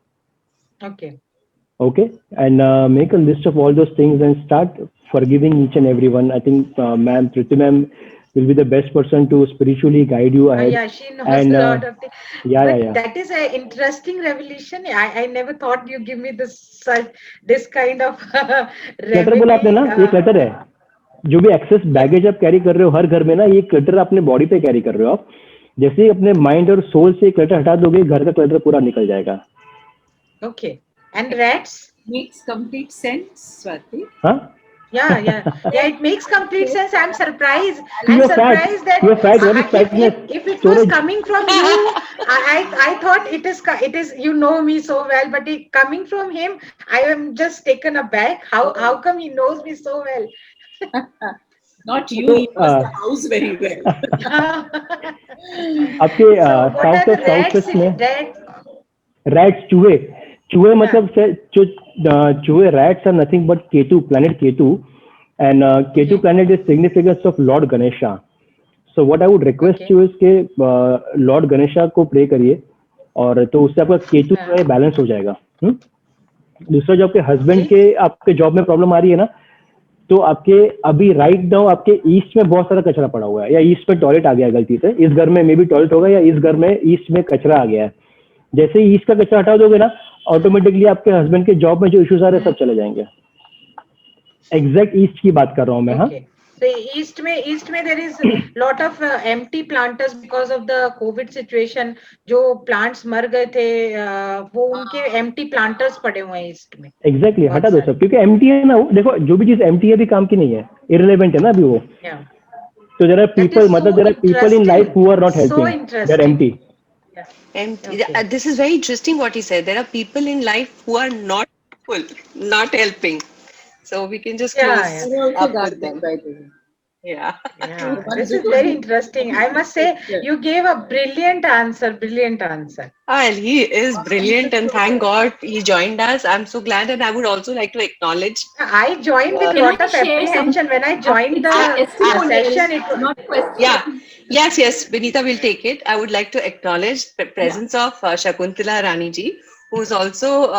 Okay, and make a list of all those things and start forgiving each and everyone. I think ma'am, Triti ma'am will be the best person to spiritually guide you ahead. Yeah, she knows a lot of things. Yeah. That is an interesting revelation. I never thought you give me this kind of clutter बोला आपने ना, ये clutter है. जो भी access baggage आप carry कर रहे हो हर घर में ना, ये क्लटर अपने बॉडी पे कैरी कर रहे हो आप. जैसे ही अपने माइंड और सोल से क्लटर हटा दोगे, घर का क्लटर पूरा निकल जाएगा. Okay. And rats? Makes complete sense, Swati. Huh? Yeah, it makes complete sense. I'm surprised. You're surprised that you're fat. What is fatness? If it was coming from you, I thought it is you know me so well, but it coming from him, I am just taken aback. How come he knows me so well? Not you, he knows the house very well. आपके south west में rats, चूहे मतलब चूहे rats are nothing but Ketu, planet Ketu, and Ketu planet is significance of Lord Ganesha. So what I would request you is कि Lord Ganesha को pray करिए, और तो उससे आपका केतु जो है बैलेंस हो जाएगा. दूसरा, जो आपके हस्बैंड के आपके जॉब में प्रॉब्लम आ रही है ना, तो आपके अभी राइट नाउ आपके ईस्ट में बहुत सारा कचरा पड़ा हुआ है, या ईस्ट में टॉयलेट आ गया है गलती से, इस घर में मे बी टॉयलेट होगा, या इस घर में ईस्ट में कचरा आ गया है. जैसे ही ईस्ट का कचरा हटा दोगे ना, ऑटोमेटिकली आपके हस्बैंड के जॉब में जो इश्यूज आ रहे हैं सब चले जाएंगे. एग्जैक्ट ईस्ट की बात कर रहा हूँ मैं. हाँ, So east में there is lot of empty planters because of the COVID situation. जो plants मर गए थे, वो उनके empty planters पड़े हुए हैं ईस्ट में. एग्जैक्टली हटा दो सब, क्योंकि एम्प्टी है ना वो. देखो, जो भी चीज एम्प्टी है भी काम की नहीं है, इररिलेवेंट है ना अभी वो. So there are people, मतलब there are people in life who are not helping. They are empty. This is very interesting what he said. There are people in life who are not full, not helping. So we can just close up with them. Yeah. This is very interesting. I must say, you gave a brilliant answer. Well, he is brilliant, and thank God he joined us. I'm so glad, and I would also like to acknowledge. I joined with a lot of apprehension when I joined the session. It was not question. Yes, Vinita will take it. I would like to acknowledge the presence of Shakuntala Rani ji, who is also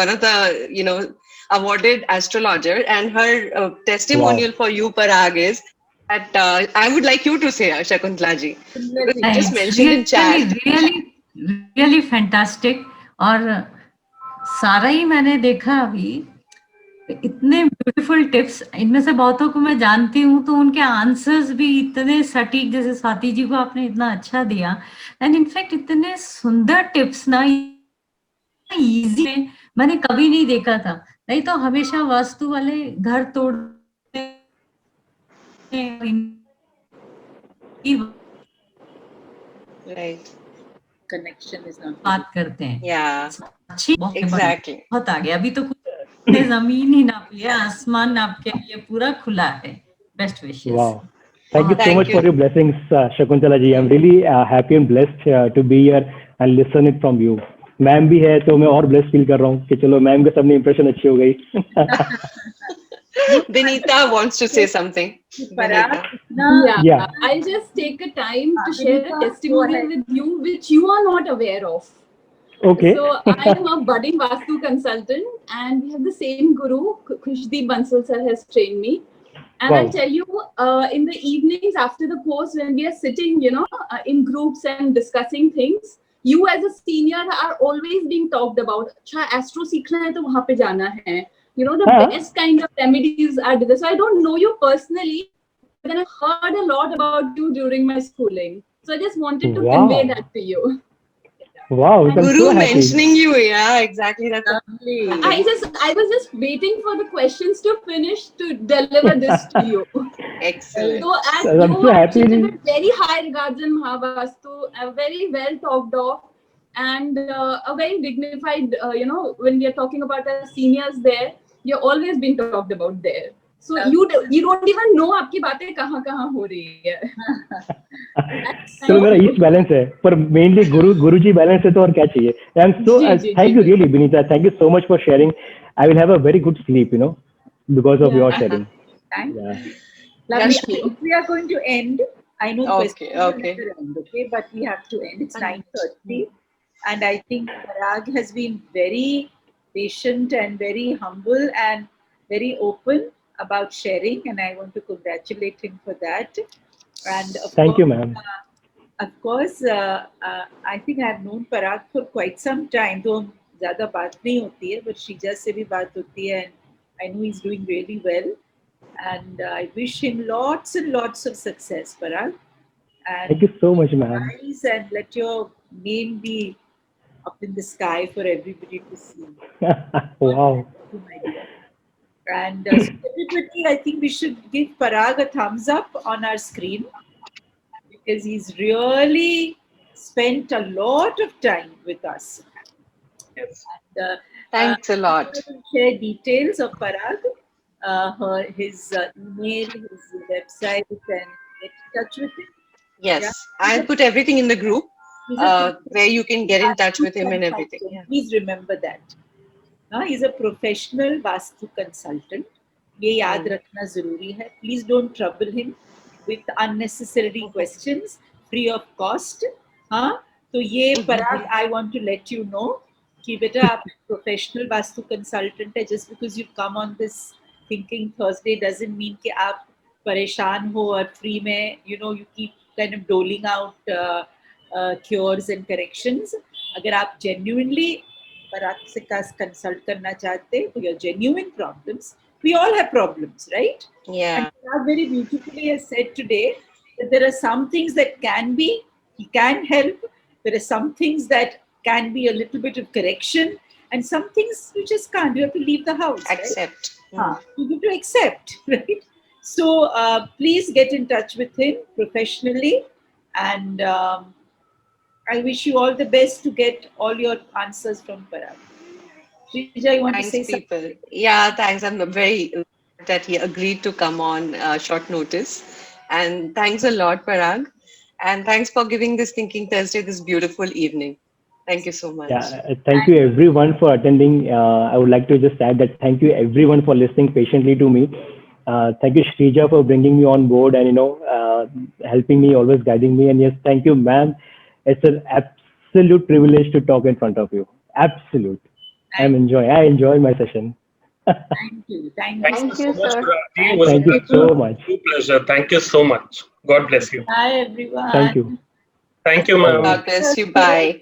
one of the, awarded astrologer, and her testimonial for you, Parag, is that I would like you to say, Shakuntala ji, because you just mentioned in chat. Really fantastic. और सारा ही मैंने देखा अभी, इतने beautiful tips, इनमें से बहुतों को मैं जानती हूँ, तो उनके आंसर्स भी इतने सटीक, जैसे स्वाति जी को आपने इतना अच्छा दिया, एंड इनफैक्ट इतने सुंदर टिप्स ना, इजी मैंने कभी नहीं देखा था. नहीं तो हमेशा वास्तु वाले घर तोड़ने connection is not बात करते हैं. Exactly. बहुत आ गया. अभी तो कुछ जमीन ही नाप लिया, आसमान नाप के लिए पूरा खुला है. Best wishes. Wow. Thank you so much for your blessings, Shakuntala ji. I'm really happy and blessed to be here and listen it from you. Ma'am भी है तो मैं और ब्लेस फील कर रहा हूँ कि चलो मैम के सबने इंप्रेशन अच्छी हो गई. Vinita wants to say something. I'll just take a time to share a testimonial with you which you are not aware of. Okay. So I am a budding Vastu consultant, and we have the same guru, Khushdeep Bansal sir has trained me. And Wow. I'll tell you, in the evenings after the course, when we are sitting, in groups and discussing things, you as a senior are always being talked about. अच्छा astro सीखना है तो वहाँ पे जाना है. The best kind of remedies are there. So I don't know you personally, but then I've heard a lot about you during my schooling. So I just wanted to convey that to you. Wow, I'm Guru so happy. mentioning you, yeah, exactly. That's lovely. I was just waiting for the questions to finish to deliver this to you. Excellent. So as I'm you so are happy. treated with very high regards in Mahavastu, very well talked of, and a very dignified, when we are talking about our seniors there, you're always been talked about there. So you don't even know आपकी बातें कहाँ हो रही है. चलो मेरा east balance है पर मेनली गुरुजी बैलेंस है तो और क्या चाहिए. I am so thank you really Vinita, thank you so much for sharing. I will have a very good sleep, because of your sharing. Thank you. Yeah. Lovely. I think we are going to end. I know the Okay, questions will okay. never end, okay, but we have to end. It's 9:30, and I think Parag has been very patient and very humble and very open about sharing, and I want to congratulate him for that. And Thank you, ma'am. Of course, I think I have known Parag for quite some time. तो ज़्यादा बात नहीं होती है, but Shrija से भी बात होती है, and I know he's doing really well. And I wish him lots and lots of success, Parag. And Thank you so much, ma'am. rise and let your name be up in the sky for everybody to see. Wow. And so everybody, I think we should give Parag a thumbs up on our screen because he's really spent a lot of time with us. And, Thanks a lot. I will share details of Parag, his email, his website, and get in touch with him. Yes, Yeah. I'll put everything in the group where you can get in touch with him and everything. Yeah. Please remember that. He's a professional Vastu consultant. ये याद रखना जरूरी है. Please don't trouble him with unnecessary questions, free of cost. तो ये Parag, I want to let you know कि बेटा आप professional Vastu consultant है. Just because you come on this Thinking Thursday doesn't mean कि आप परेशान हो और free में, you keep kind of doling out cures and corrections. अगर आप genuinely Parag से consult करना चाहते for your genuine problems, we all have problems, right? Yeah. And Parag very beautifully has said today that there are some things that he can help. There are some things that can be a little bit of correction, and some things you just can't. You have to leave the house. Accept. Right? You have to accept, right? So please get in touch with him professionally, and I wish you all the best to get all your answers from Parag. Shrija, you want Thanks, to say people. something? Yeah, thanks. I'm very glad that he agreed to come on short notice. And thanks a lot, Parag. And thanks for giving this Thinking Thursday this beautiful evening. Thank you so much. Yeah, thank you everyone for attending. I would like to just add that thank you everyone for listening patiently to me. Thank you, Shrija, for bringing me on board and helping me, always guiding me. And yes, thank you, ma'am. It's an absolute privilege to talk in front of you. Absolute. I enjoy my session. Thank you. Thank you so much, sir. Parag. It was Thank you so much. a pleasure. Thank you so much. God bless you. Bye, everyone. Thank you. Thank you, ma'am. God bless you. Bye.